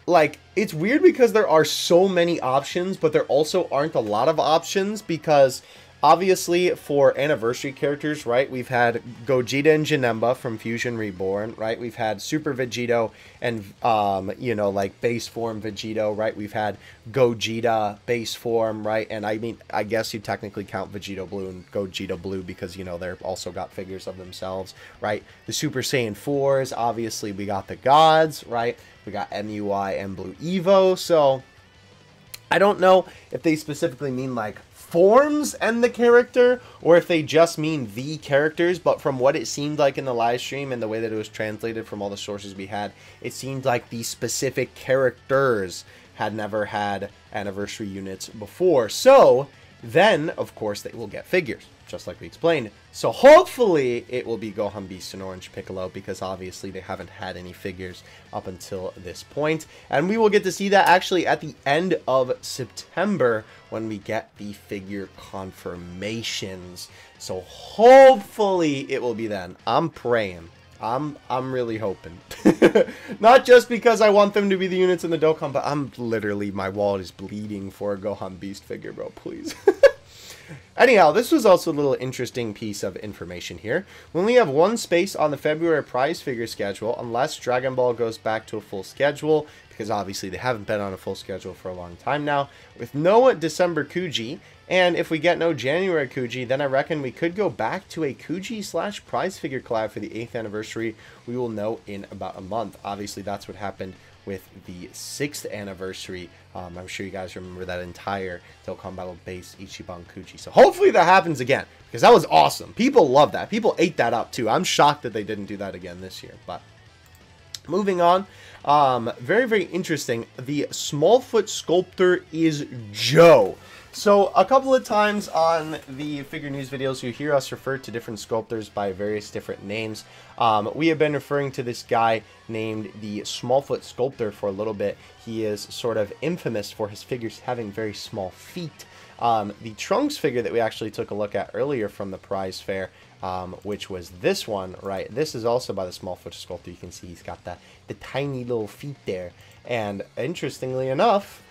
[SPEAKER 1] like, it's weird because there are so many options, but there also aren't a lot of options because obviously for anniversary characters, right, we've had Gogeta and Janemba from Fusion Reborn, right, we've had Super Vegito and, you know, like, base form Vegito, right, we've had Gogeta base form, right, and I mean, I guess you technically count Vegito Blue and Gogeta Blue because, you know, they're also got figures of themselves, right, the Super Saiyan 4s, obviously we got the gods, right, we got MUI and Blue Evo, so I don't know if they specifically mean, like, forms and the character, or if they just mean the characters, but from what it seemed like in the live stream and the way that it was translated from all the sources we had, it seemed like the specific characters had never had anniversary units before. So then, of course, they will get figures, just like we explained. So hopefully it will be Gohan Beast and Orange Piccolo, because obviously they haven't had any figures up until this point. And we will get to see that actually at the end of September when we get the figure confirmations. So hopefully it will be then. I'm praying. I'm really hoping. Not just because I want them to be the units in the Dokkan, but I'm literally, my wallet is bleeding for a Gohan Beast figure, bro. Please. Anyhow, this was also a little interesting piece of information here. We only have one space on the February prize figure schedule, unless Dragon Ball goes back to a full schedule, because obviously they haven't been on a full schedule for a long time now, with no December Kuji. And if we get no January Kuji, then I reckon we could go back to a Kuji / prize figure collab for the 8th anniversary. We will know in about a month. Obviously, that's what happened with the 6th anniversary. I'm sure you guys remember that entire Dokkan Battle base Ichiban Kuji. So hopefully that happens again, because that was awesome. People love that. People ate that up too. I'm shocked that they didn't do that again this year. But moving on, very, very interesting. The Smallfoot sculptor is Joe. So a couple of times on the figure news videos, you hear us refer to different sculptors by various different names. We have been referring to this guy named the Smallfoot Sculptor for a little bit. He is sort of infamous for his figures having very small feet. The Trunks figure that we actually took a look at earlier from the prize fair, which was this one, right? This is also by the Smallfoot Sculptor. You can see he's got the tiny little feet there. And interestingly enough,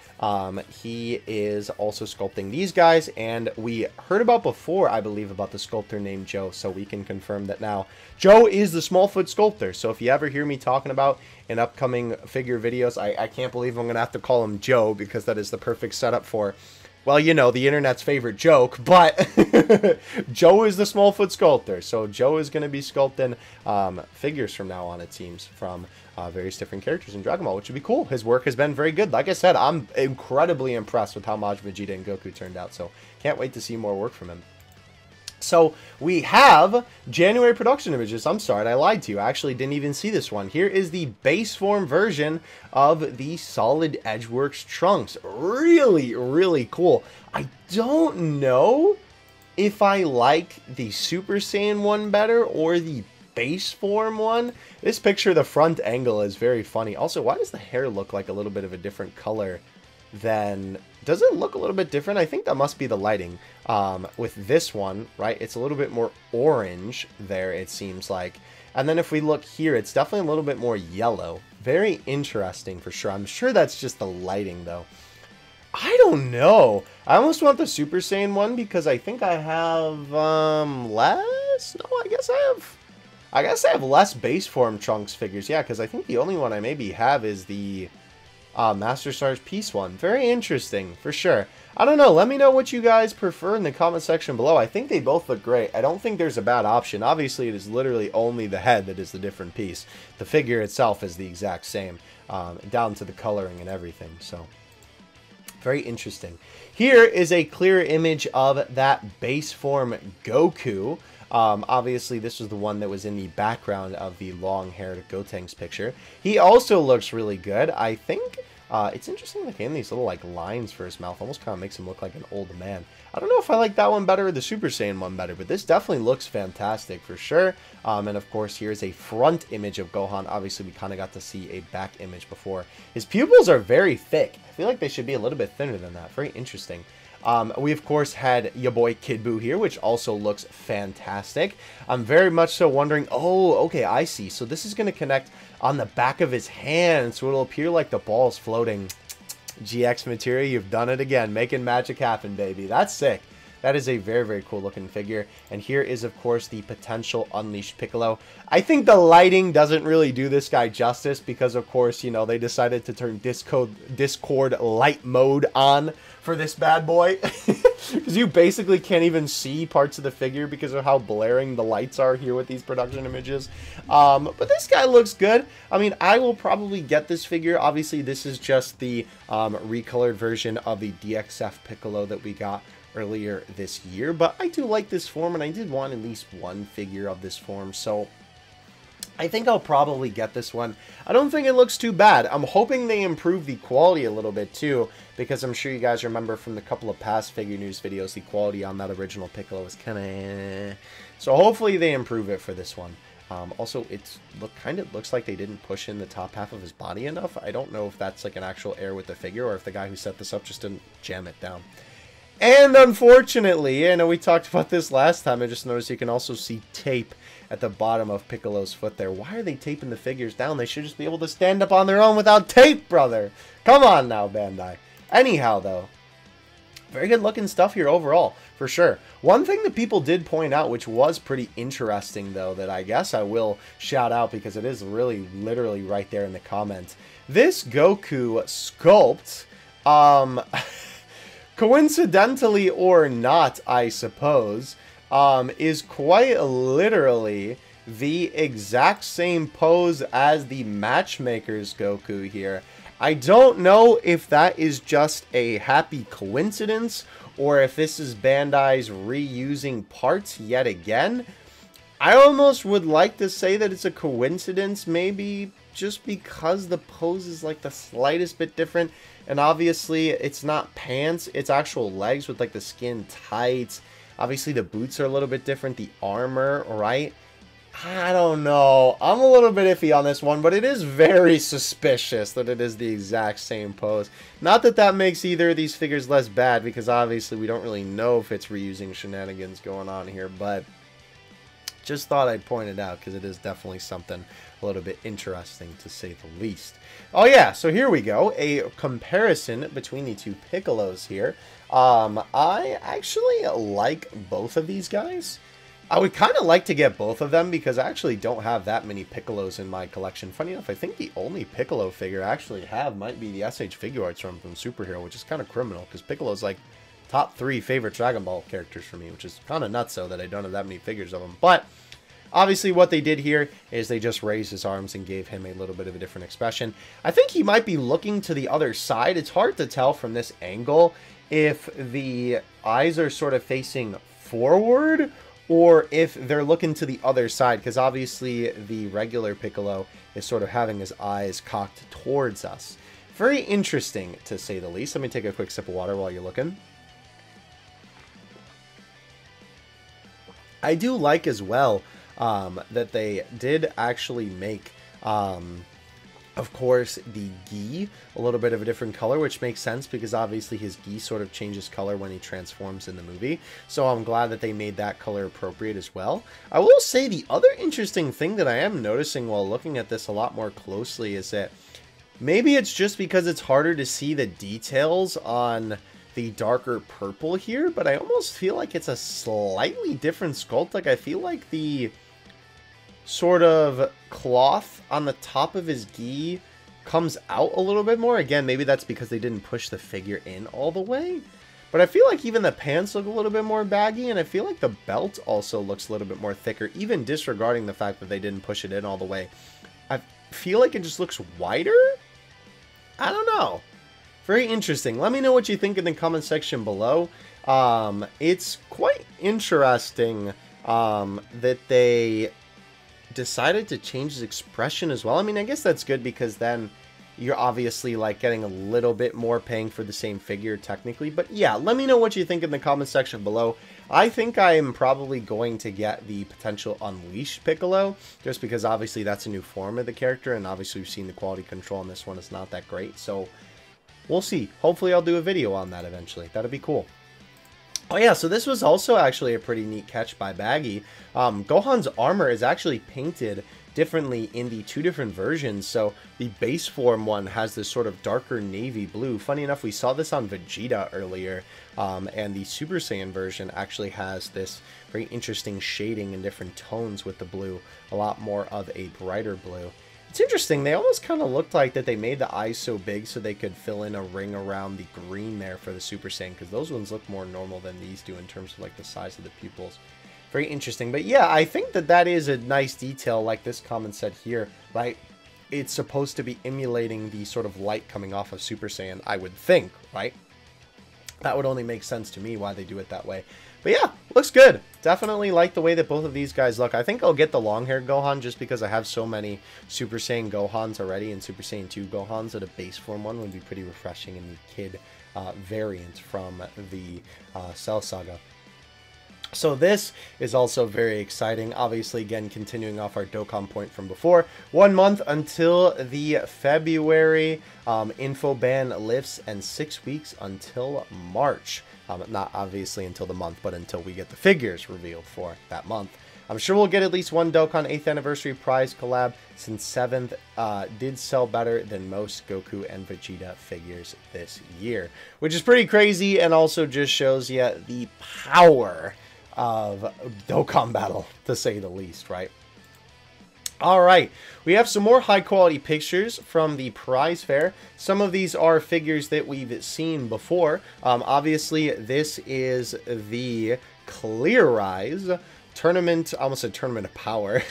[SPEAKER 1] he is also sculpting these guys, and we heard about before, I believe, about the sculptor named Joe, so we can confirm that now. Joe is the Smallfoot sculptor, so if you ever hear me talking about in upcoming figure videos, I can't believe I'm going to have to call him Joe, because that is the perfect setup for, well, you know, the internet's favorite joke, but Joe is the Smallfoot sculptor, so Joe is going to be sculpting figures from now on, it seems, from various different characters in Dragon Ball, which would be cool. His work has been very good. Like I said, I'm incredibly impressed with how Majin Vegeta and Goku turned out, so can't wait to see more work from him. So we have January production images. I'm sorry, I lied to you. I actually didn't even see this one. Here is the base form version of the Solid Edgeworks Trunks. Really, really cool. I don't know if I like the Super Saiyan one better or the base form one. This picture, the front angle is very funny. Also, why does the hair look like a little bit of a different color than... Does it look a little bit different? I think that must be the lighting. With this one, right, it's a little bit more orange there, it seems like. And then if we look here, it's definitely a little bit more yellow. Very interesting for sure. I'm sure that's just the lighting, though. I don't know. I almost want the Super Saiyan one because I think I have less. No, I guess I have less base form Trunks figures. Yeah, because I think the only one I maybe have is the Master Stars Peace one. Very interesting, for sure. I don't know. Let me know what you guys prefer in the comment section below. I think they both look great. I don't think there's a bad option. Obviously, it is literally only the head that is the different piece. The figure itself is the exact same, down to the coloring and everything. So, very interesting. Here is a clear image of that base form Goku. Obviously, this was the one that was in the background of the long-haired Gotenks picture. He also looks really good. I think it's interesting that he had these little like lines for his mouth. Almost kind of makes him look like an old man. I don't know if I like that one better or the Super Saiyan one better, but this definitely looks fantastic for sure. And of course, here's a front image of Gohan. Obviously, we kind of got to see a back image before. His pupils are very thick. I feel like they should be a little bit thinner than that. Very interesting. We, of course, had your boy Kid Buu here, which also looks fantastic. I'm very much so wondering, oh, okay, I see. So this is going to connect on the back of his hand, so it'll appear like the ball's floating. GX Materia, you've done it again. Making magic happen, baby. That's sick. That is a very, very cool looking figure. And here is, of course, the potential Unleashed Piccolo. I think the lighting doesn't really do this guy justice because, of course, you know, they decided to turn Discord light mode on for this bad boy. Because you basically can't even see parts of the figure because of how blaring the lights are here with these production images. But this guy looks good. I mean, I will probably get this figure. Obviously, this is just the recolored version of the DXF Piccolo that we got earlier this year, but I do like this form, and I did want at least one figure of this form, so I think I'll probably get this one. I don't think it looks too bad. I'm hoping they improve the quality a little bit too, because I'm sure you guys remember from the couple of past figure news videos, the quality on that original Piccolo was kind of so hopefully they improve it for this one. Also, kind of looks like they didn't push in the top half of his body enough. I don't know if that's like an actual error with the figure, or if the guy who set this up just didn't jam it down. And unfortunately, I know we talked about this last time, I just noticed you can also see tape at the bottom of Piccolo's foot there. Why are they taping the figures down? They should just be able to stand up on their own without tape, brother. Come on now, Bandai. Anyhow, though, very good looking stuff here overall, for sure. One thing that people did point out, which was pretty interesting, though, that I guess I will shout out because it is really literally right there in the comments. This Goku sculpt, coincidentally or not, I suppose, is quite literally the exact same pose as the Matchmaker's Goku here. I don't know if that is just a happy coincidence or if this is Bandai's reusing parts yet again. I almost would like to say that it's a coincidence, maybe just because the pose is like the slightest bit different. And obviously, it's not pants, it's actual legs with like the skin tight. Obviously, the boots are a little bit different, the armor, right? I don't know. I'm a little bit iffy on this one, but it is very suspicious that it is the exact same pose. Not that that makes either of these figures less bad, because obviously we don't really know if it's reusing shenanigans going on here, but just thought I'd point it out because it is definitely something a little bit interesting to say the least. Oh yeah, so here we go. A comparison between the two Piccolos here. I actually like both of these guys. I would kind of like to get both of them because I actually don't have that many Piccolos in my collection. Funny enough, I think the only Piccolo figure I actually have might be the SH Figure Arts from Superhero, which is kind of criminal because Piccolo's like top 3 favorite Dragon Ball characters for me, which is kind of nuts so that I don't have that many figures of them. But obviously what they did here is they just raised his arms and gave him a little bit of a different expression. I think he might be looking to the other side. It's hard to tell from this angle if the eyes are sort of facing forward or if they're looking to the other side, because obviously the regular Piccolo is sort of having his eyes cocked towards us. Very interesting, to say the least. Let me take a quick sip of water while you're looking. I do like as well that they did actually make, of course, the gi a little bit of a different color, which makes sense because obviously his gi sort of changes color when he transforms in the movie. So I'm glad that they made that color appropriate as well. I will say the other interesting thing that I am noticing while looking at this a lot more closely is that maybe it's just because it's harder to see the details on the darker purple here, but I almost feel like it's a slightly different sculpt. Like I feel like the sort of cloth on the top of his gi comes out a little bit more. Again, maybe that's because they didn't push the figure in all the way. But I feel like even the pants look a little bit more baggy, and I feel like the belt also looks a little bit more thicker, even disregarding the fact that they didn't push it in all the way. I feel like it just looks wider? I don't know. Very interesting. Let me know what you think in the comment section below. It's quite interesting that they decided to change his expression as well. I mean, I guess that's good because then you're obviously like getting a little bit more paying for the same figure technically. But yeah, let me know what you think in the comment section below. I think I am probably going to get the potential Unleashed Piccolo just because obviously that's a new form of the character, and obviously we've seen the quality control on this one is not that great. So we'll see. Hopefully I'll do a video on that eventually. That'd be cool. Oh yeah, so this was also actually a pretty neat catch by Baggy. Gohan's armor is actually painted differently in the two different versions. So the base form one has this sort of darker navy blue. Funny enough, we saw this on Vegeta earlier, and the Super Saiyan version actually has this very interesting shading in different tones with the blue, a lot more of a brighter blue. It's interesting, they almost kind of looked like that they made the eyes so big so they could fill in a ring around the green there for the Super Saiyan, because those ones look more normal than these do in terms of like the size of the pupils. Very interesting. But yeah, I think that that is a nice detail, like this comment said here, right? It's supposed to be emulating the sort of light coming off of Super Saiyan, I would think, right? That would only make sense to me why they do it that way. But yeah, looks good. Definitely like the way that both of these guys look. I think I'll get the long-haired Gohan just because I have so many Super Saiyan Gohans already, and Super Saiyan 2 Gohans that a base form one would be pretty refreshing in the kid variant from the Cell Saga. So this is also very exciting. Obviously, again, continuing off our Dokkan point from before. 1 month until the February info ban lifts, and 6 weeks until March. Not obviously until the month, but until we get the figures revealed for that month. I'm sure we'll get at least one Dokkan 8th Anniversary Prize collab, since 7th did sell better than most Goku and Vegeta figures this year. Which is pretty crazy, and also just shows you the power of Dokkan Battle, to say the least, right? Alright, we have some more high quality pictures from the prize fair. Some of these are figures that we've seen before. Obviously, this is the Clear Eyes Tournament, I almost said Tournament of Power,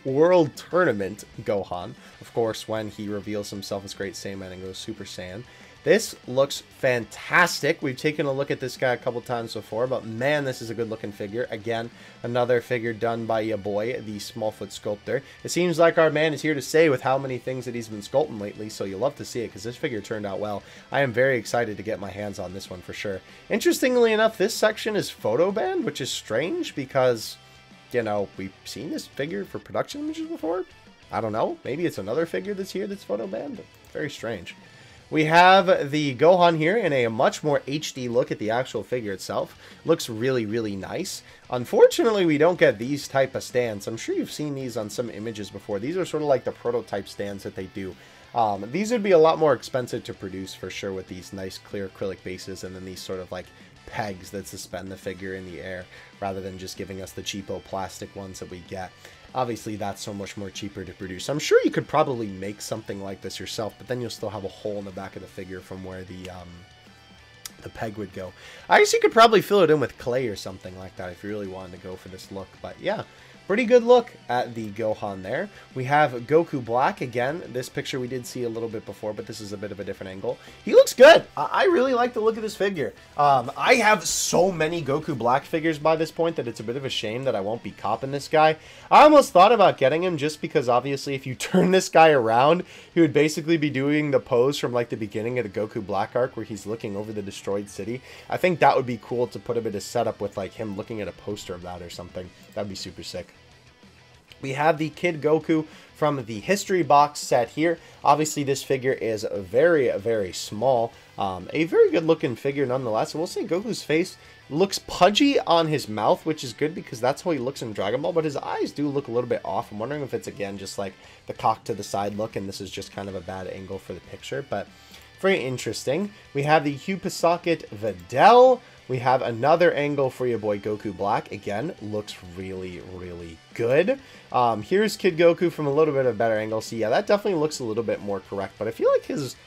[SPEAKER 1] World Tournament Gohan. Of course, when he reveals himself as Great Saiyaman and goes Super Saiyan. This looks fantastic. We've taken a look at this guy a couple times before, but man, this is a good looking figure. Again, another figure done by your boy, the Smallfoot Sculptor. It seems like our man is here to stay with how many things that he's been sculpting lately, so you'll love to see it because this figure turned out well. I am very excited to get my hands on this one for sure. Interestingly enough, this section is photo banned, which is strange because, you know, we've seen this figure for production images before. I don't know. Maybe it's another figure that's here that's photo banned, but very strange. We have the Gohan here in a much more HD look at the actual figure itself. Looks really, really nice. Unfortunately, we don't get these type of stands. I'm sure you've seen these on some images before. These are sort of like the prototype stands that they do. These would be a lot more expensive to produce for sure, with these nice clear acrylic bases and then these sort of like pegs that suspend the figure in the air, rather than just giving us the cheapo plastic ones that we get. Obviously, that's so much more cheaper to produce. I'm sure you could probably make something like this yourself, but then you'll still have a hole in the back of the figure from where the peg would go. I guess you could probably fill it in with clay or something like that if you really wanted to go for this look. But yeah, pretty good look at the Gohan there. We have Goku Black again. This picture we did see a little bit before, but this is a bit of a different angle. He looks good. I really like the look of this figure. I have so many Goku Black figures by this point that it's a bit of a shame that I won't be copping this guy. I almost thought about getting him just because obviously if you turn this guy around, he would basically be doing the pose from like the beginning of the Goku Black arc where he's looking over the destroyed city. I think that would be cool to put a bit of setup with like him looking at a poster of that or something. That'd be super sick. We have the Kid Goku from the History Box set here. Obviously, this figure is very, very small. A very good looking figure nonetheless. I will say Goku's face looks pudgy on his mouth, which is good because that's how he looks in Dragon Ball, but his eyes do look a little bit off. I'm wondering if it's, again, just like the cock to the side look, and this is just kind of a bad angle for the picture, but very interesting. We have the Hugh Socket Videl. We have another angle for your boy Goku Black. Again, looks really, really good. Here's Kid Goku from a little bit of a better angle. So yeah, that definitely looks a little bit more correct, but I feel like his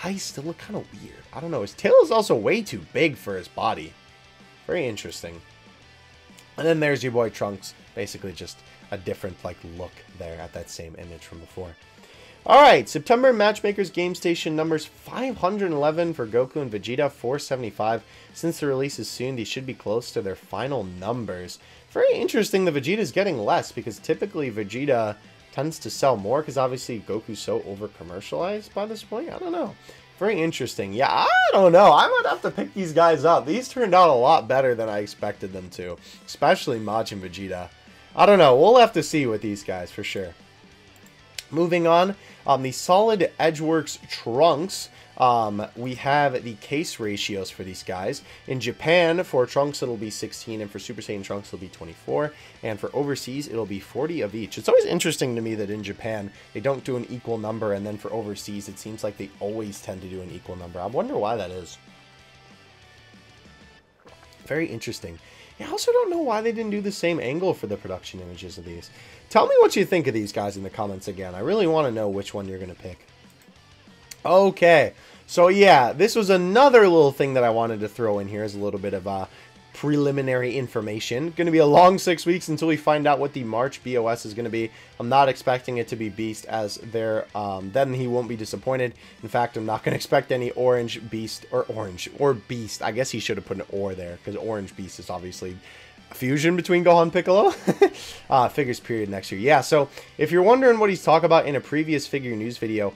[SPEAKER 1] eyes still look kind of weird. I don't know. His tail is also way too big for his body. Very interesting. And then there's your boy Trunks. Basically just a different like look there at that same image from before. Alright, September Matchmakers Game Station numbers 511 for Goku and Vegeta, 475. Since the release is soon, these should be close to their final numbers. Very interesting, the Vegeta is getting less, because typically Vegeta tends to sell more, because obviously Goku's so over-commercialized by this point. I don't know. Very interesting. Yeah, I don't know. I might have to pick these guys up. These turned out a lot better than I expected them to, especially Majin Vegeta. I don't know. We'll have to see with these guys for sure. Moving on, the Solid Edgeworks Trunks. We have the case ratios for these guys. In Japan, for Trunks, it'll be 16, and for Super Saiyan Trunks, it'll be 24. And for overseas, it'll be 40 of each. It's always interesting to me that in Japan, they don't do an equal number, and then for overseas, it seems like they always tend to do an equal number. I wonder why that is. Very interesting. I also don't know why they didn't do the same angle for the production images of these. Tell me what you think of these guys in the comments again. I really want to know which one you're going to pick. Okay, so yeah, this was another little thing that I wanted to throw in here as a little bit of preliminary information. Going to be a long 6 weeks until we find out what the March BOS is going to be. I'm not expecting it to be Beast, as there, then he won't be disappointed. In fact, I'm not going to expect any Orange Beast, or Beast. I guess he should have put an or there, because Orange Beast is obviously a fusion between Gohan and Piccolo. Figures period next year. Yeah, so if you're wondering what he's talking about in a previous figure news video,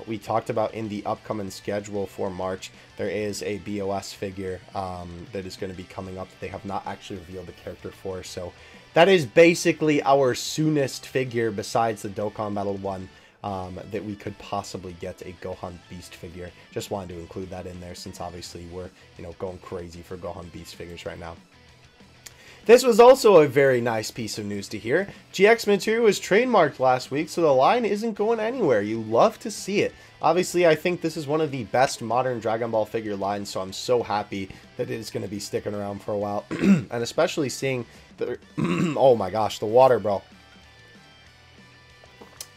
[SPEAKER 1] we talked about in the upcoming schedule for March, there is a BOS figure that is going to be coming up that they have not actually revealed the character for. So that is basically our soonest figure besides the Dokkan Battle 1 that we could possibly get a Gohan Beast figure. Just wanted to include that in there since obviously we're, you know, going crazy for Gohan Beast figures right now. This was also a very nice piece of news to hear. GX material was trademarked last week, so the line isn't going anywhere. You love to see it. Obviously, I think this is one of the best modern Dragon Ball figure lines, so I'm so happy that it is going to be sticking around for a while. And especially seeing the... oh my gosh, the water, bro.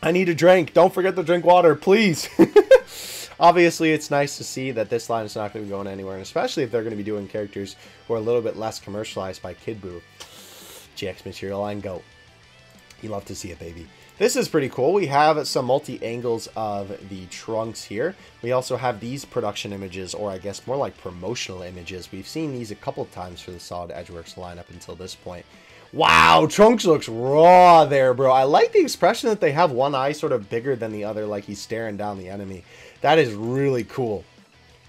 [SPEAKER 1] I need a drink. Don't forget to drink water, please. Obviously, it's nice to see that this line is not going to be going anywhere, and especially if they're going to be doing characters who are a little bit less commercialized by Kid Buu. GX material line, go. You love to see it, baby. This is pretty cool. We have some multi-angles of the Trunks here. We also have these production images, or I guess more like promotional images. We've seen these a couple times for the Solid Edgeworks line up until this point. Wow, Trunks looks raw there, bro. I like the expression that they have one eye sort of bigger than the other, like he's staring down the enemy. That is really cool.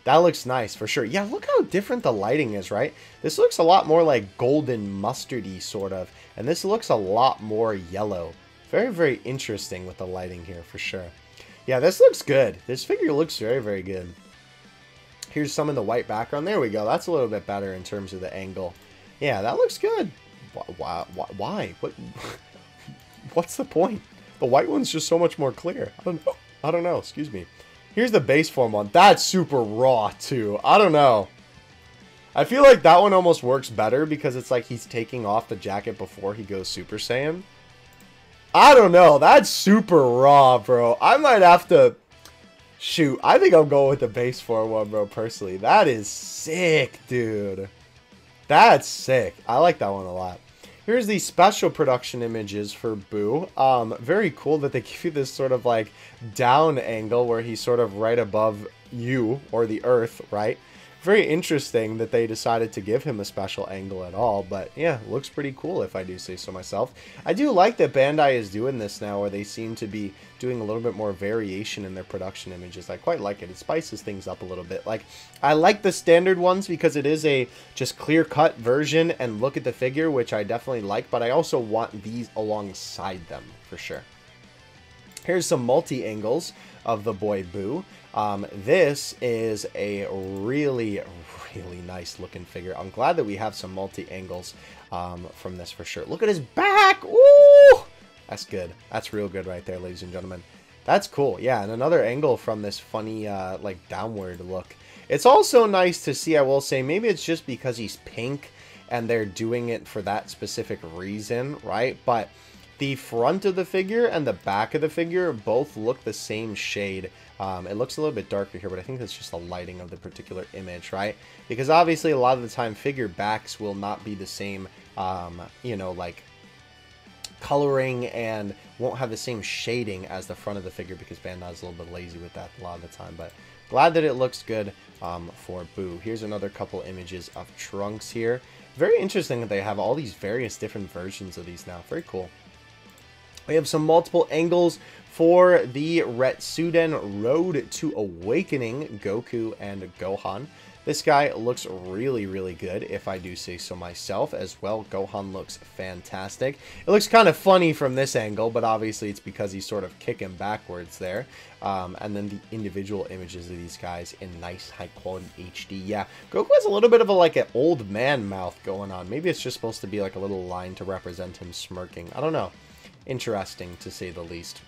[SPEAKER 1] That looks nice for sure. Yeah, look how different the lighting is, right? This looks a lot more like golden mustardy sort of, and this looks a lot more yellow. Very, very interesting with the lighting here for sure. Yeah, this looks good. This figure looks very, very good. Here's some in the white background. There we go. That's a little bit better in terms of the angle. Yeah, that looks good. Why? What? What's the point? The white one's just so much more clear. I don't know. Excuse me. Here's the base form one. That's super raw too. I don't know. I feel like that one almost works better because it's like he's taking off the jacket before he goes Super Saiyan. I don't know. That's super raw, bro. I might have to... Shoot. I think I'm going with the base form one, bro, personally. That is sick, dude. That's sick. I like that one a lot. Here's the special production images for Buu. Very cool that they give you this sort of like down angle where he's sort of right above you, or the earth, right? Very interesting that they decided to give him a special angle at all, but yeah, looks pretty cool if I do say so myself. I do like that Bandai is doing this now, where they seem to be doing a little bit more variation in their production images. I quite like it. It spices things up a little bit. Like, I like the standard ones because it is a just clear-cut version and look at the figure, which I definitely like, but I also want these alongside them for sure. Here's some multi-angles of the boy Buu. This is a really, really nice looking figure. I'm glad that we have some multi-angles from this for sure. Look at his back! Ooh! That's good. That's real good right there, ladies and gentlemen. That's cool. Yeah, and another angle from this funny, like, downward look. It's also nice to see, I will say, maybe it's just because he's pink and they're doing it for that specific reason, right? But the front of the figure and the back of the figure both look the same shade. It looks a little bit darker here, but I think that's just the lighting of the particular image, right? Because obviously a lot of the time figure backs will not be the same, you know, like coloring, and won't have the same shading as the front of the figure because Bandai's a little bit lazy with that a lot of the time. But glad that it looks good for Buu. Here's another couple images of Trunks here. Very interesting that they have all these various different versions of these now. Very cool. We have some multiple angles for the Retsuden Road to Awakening Goku and Gohan. This guy looks really, really good, if I do say so myself as well. Gohan looks fantastic. It looks kind of funny from this angle, but obviously it's because he's sort of kicking backwards there. And then the individual images of these guys in nice, high-quality HD. Yeah, Goku has a little bit of a, like, an old man mouth going on. Maybe it's just supposed to be, like, a little line to represent him smirking. I don't know. Interesting, to say the least.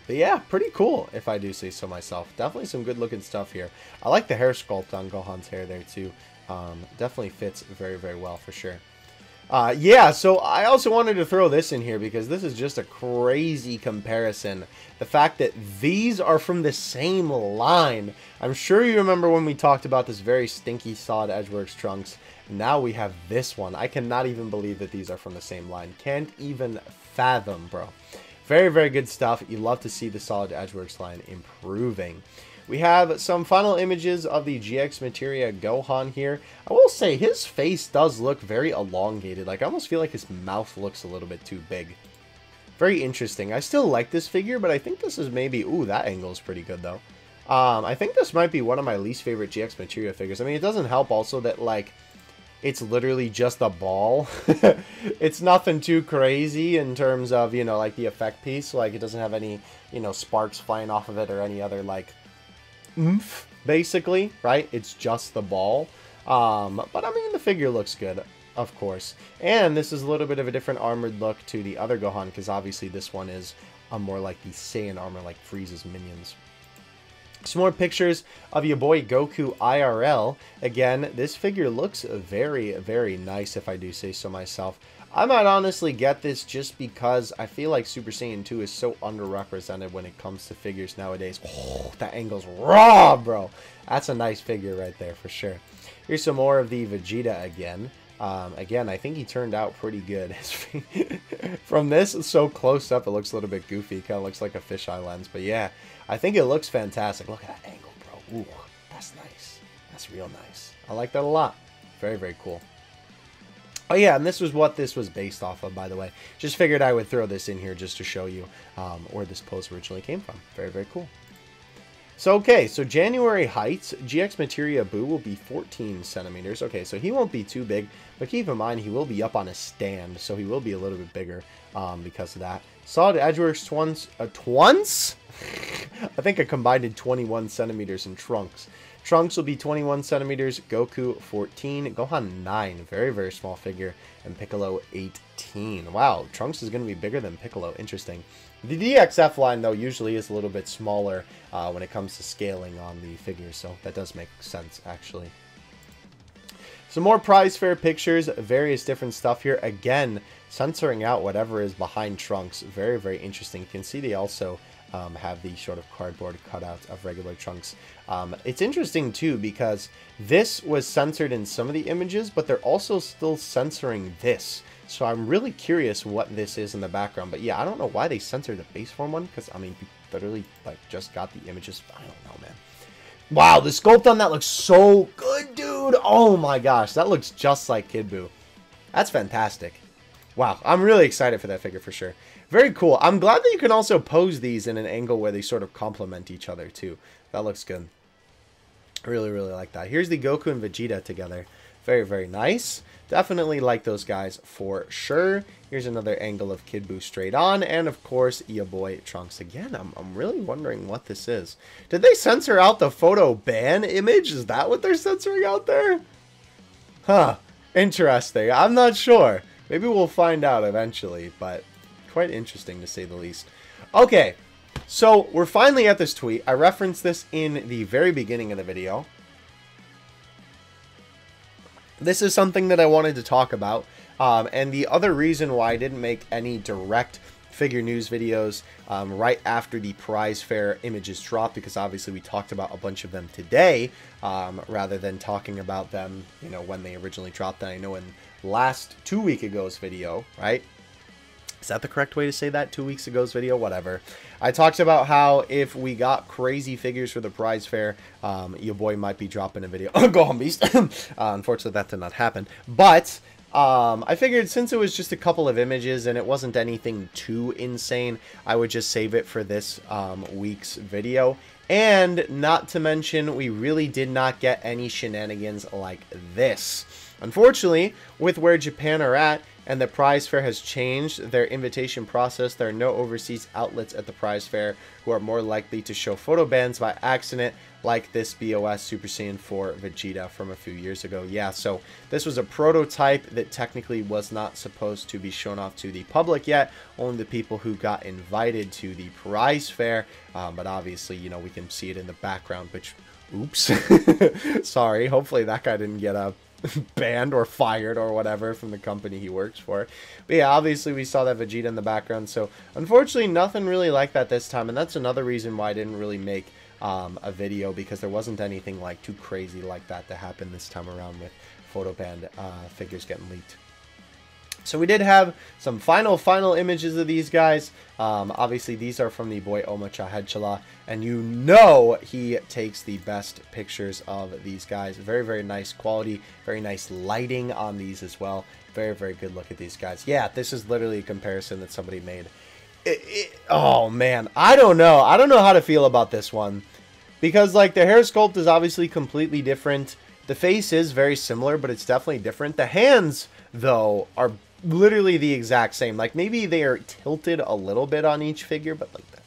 [SPEAKER 1] But yeah, pretty cool, if I do say so myself. Definitely some good-looking stuff here. I like the hair sculpt on Gohan's hair there, too. Definitely fits very, very well, for sure. Yeah, so I also wanted to throw this in here because this is just a crazy comparison. The fact that these are from the same line. I'm sure you remember when we talked about this very stinky Solid Edgeworks Trunks. Now we have this one. I cannot even believe that these are from the same line. Can't even fathom, bro. Very, very good stuff. You love to see the Solid Edgeworks line improving. We have some final images of the GX Materia Gohan here. I will say his face does look very elongated. Like, I almost feel like his mouth looks a little bit too big. Very interesting. I still like this figure, but I think this is maybe... Ooh, that angle is pretty good, though. I think this might be one of my least favorite GX Materia figures. I mean, it doesn't help also that, like... It's literally just a ball. It's nothing too crazy in terms of, you know, like the effect piece. Like, it doesn't have any, you know, sparks flying off of it or any other, like, oomph, basically, right? It's just the ball. But, I mean, the figure looks good, of course. And this is a little bit of a different armored look to the other Gohan, because obviously this one is more like the Saiyan armor, like Frieza's minions. Some more pictures of your boy Goku IRL. Again, this figure looks very, very nice, if I do say so myself. I might honestly get this just because I feel like Super Saiyan 2 is so underrepresented when it comes to figures nowadays. Oh, that angle's raw, bro. That's a nice figure right there, for sure. Here's some more of the Vegeta again. Again, I think he turned out pretty good. From this, so close up, it looks a little bit goofy. Kind of looks like a fisheye lens. But yeah, I think it looks fantastic. Look at that angle, bro. Ooh, that's nice. That's real nice. I like that a lot. Very, very cool. Oh yeah, and this was what this was based off of, by the way. Just figured I would throw this in here just to show you where this pose originally came from. Very, very cool. So, okay, so January heights, GX Materia Buu will be 14 centimeters. Okay, so he won't be too big, but keep in mind he will be up on a stand, so he will be a little bit bigger because of that. Solid Edgeworks Twunks? I think I combined 21 centimeters in Trunks. Trunks will be 21 centimeters, Goku 14, Gohan 9, very, very small figure, and Piccolo 18. Wow, Trunks is going to be bigger than Piccolo, interesting. The DXF line, though, usually is a little bit smaller when it comes to scaling on the figures, so that does make sense, actually. Some more prize fair pictures, various different stuff here. Again, censoring out whatever is behind Trunks. Very, very interesting. You can see they also have the sort of cardboard cutouts of regular Trunks. It's interesting, too, because this was censored in some of the images, but they're also still censoring this. So I'm really curious what this is in the background. But yeah, I don't know why they censored the base form one, because, I mean, we literally, like, just got the images. I don't know, man. Wow, the sculpt on that looks so good, dude. Oh my gosh, that looks just like Kid Buu. That's fantastic. Wow, I'm really excited for that figure for sure. Very cool. I'm glad that you can also pose these in an angle where they sort of complement each other too. That looks good. I really, really like that. Here's the Goku and Vegeta together. Very, very nice. Definitely like those guys for sure. Here's another angle of Kid Buu straight on. And of course, your boy Trunks again. I'm really wondering what this is. Did they censor out the photo ban image? Is that what they're censoring out there? Huh. Interesting. I'm not sure. Maybe we'll find out eventually. But quite interesting to say the least. Okay. So we're finally at this tweet. I referenced this in the very beginning of the video. This is something that I wanted to talk about, and the other reason why I didn't make any direct figure news videos right after the prize fair images dropped, because obviously we talked about a bunch of them today, rather than talking about them, you know, when they originally dropped. And I know in last 2 week ago's video, right? Is that the correct way to say that? 2 weeks ago's video? Whatever. I talked about how if we got crazy figures for the prize fair, your boy might be dropping a video. Go on, Beast. Unfortunately, that did not happen. But I figured since it was just a couple of images and it wasn't anything too insane, I would just save it for this week's video. And not to mention, we really did not get any shenanigans like this. Unfortunately, with where Japan are at, and the prize fair has changed their invitation process, there are no overseas outlets at the prize fair who are more likely to show photo bans by accident, like this BOS Super Saiyan 4 Vegeta from a few years ago. Yeah, so this was a prototype that technically was not supposed to be shown off to the public yet, only the people who got invited to the prize fair, but obviously, you know, we can see it in the background, which, oops, sorry, hopefully that guy didn't get banned or fired or whatever from the company he works for. But yeah, obviously we saw that Vegeta in the background, so unfortunately nothing really like that this time, and that's another reason why I didn't really make a video, because there wasn't anything like too crazy like that to happen this time around with photo banned figures getting leaked. So we did have some final images of these guys. Obviously, these are from the boy Omacha Hedchala, and you know he takes the best pictures of these guys. Very, very nice quality, very nice lighting on these as well. Very, very good look at these guys. Yeah, this is literally a comparison that somebody made. Oh, man, I don't know. I don't know how to feel about this one, because, like, the hair sculpt is obviously completely different. The face is very similar, but it's definitely different. The hands, though, are literally the exact same. Like, maybe they are tilted a little bit on each figure, but like that,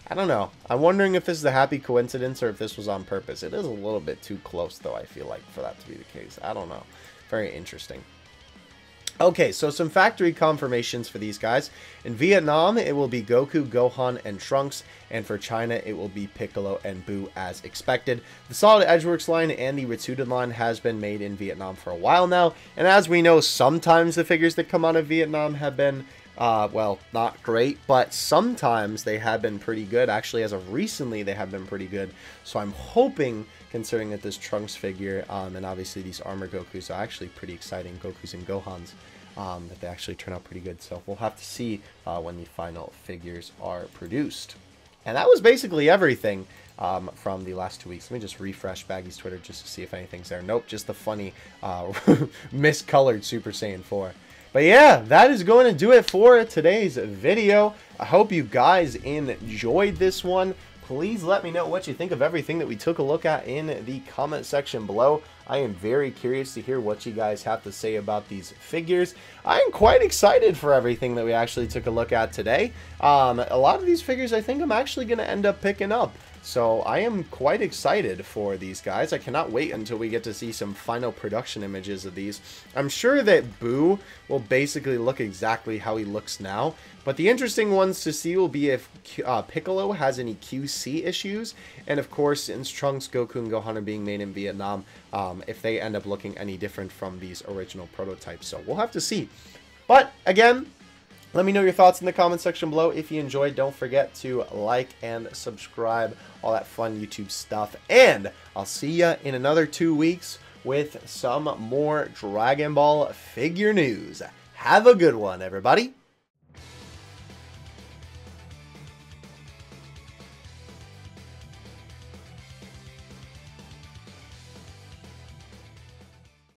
[SPEAKER 1] I don't know. I'm wondering if this is a happy coincidence or if this was on purpose. It is a little bit too close, though, I feel like, for that to be the case. I don't know. Very interesting. Okay, so some factory confirmations for these guys. In Vietnam, it will be Goku, Gohan, and Trunks, and for China, it will be Piccolo and Buu as expected. The Solid Edgeworks line and the Ritsuden line has been made in Vietnam for a while now, and as we know, sometimes the figures that come out of Vietnam have been, well, not great, but sometimes they have been pretty good. Actually, as of recently, they have been pretty good, so I'm hoping, considering that this Trunks figure, and obviously these Armor Gokus are actually pretty exciting, Gokus and Gohans, that they actually turn out pretty good. So we'll have to see when the final figures are produced. And that was basically everything from the last 2 weeks. Let me just refresh Baggy's Twitter just to see if anything's there. Nope, just the funny miscolored Super Saiyan 4. But yeah, that is going to do it for today's video. I hope you guys enjoyed this one. Please let me know what you think of everything that we took a look at in the comment section below. I am very curious to hear what you guys have to say about these figures. I am quite excited for everything that we actually took a look at today. A lot of these figures I think I'm actually going to end up picking up. So I am quite excited for these guys. I cannot wait until we get to see some final production images of these. I'm sure that Buu will basically look exactly how he looks now. But the interesting ones to see will be if Piccolo has any QC issues. And of course, since Trunks, Goku, and Gohan are being made in Vietnam, if they end up looking any different from these original prototypes. So we'll have to see. But again, let me know your thoughts in the comment section below. If you enjoyed, don't forget to like and subscribe, all that fun YouTube stuff. And I'll see you in another 2 weeks with some more Dragon Ball figure news. Have a good one, everybody.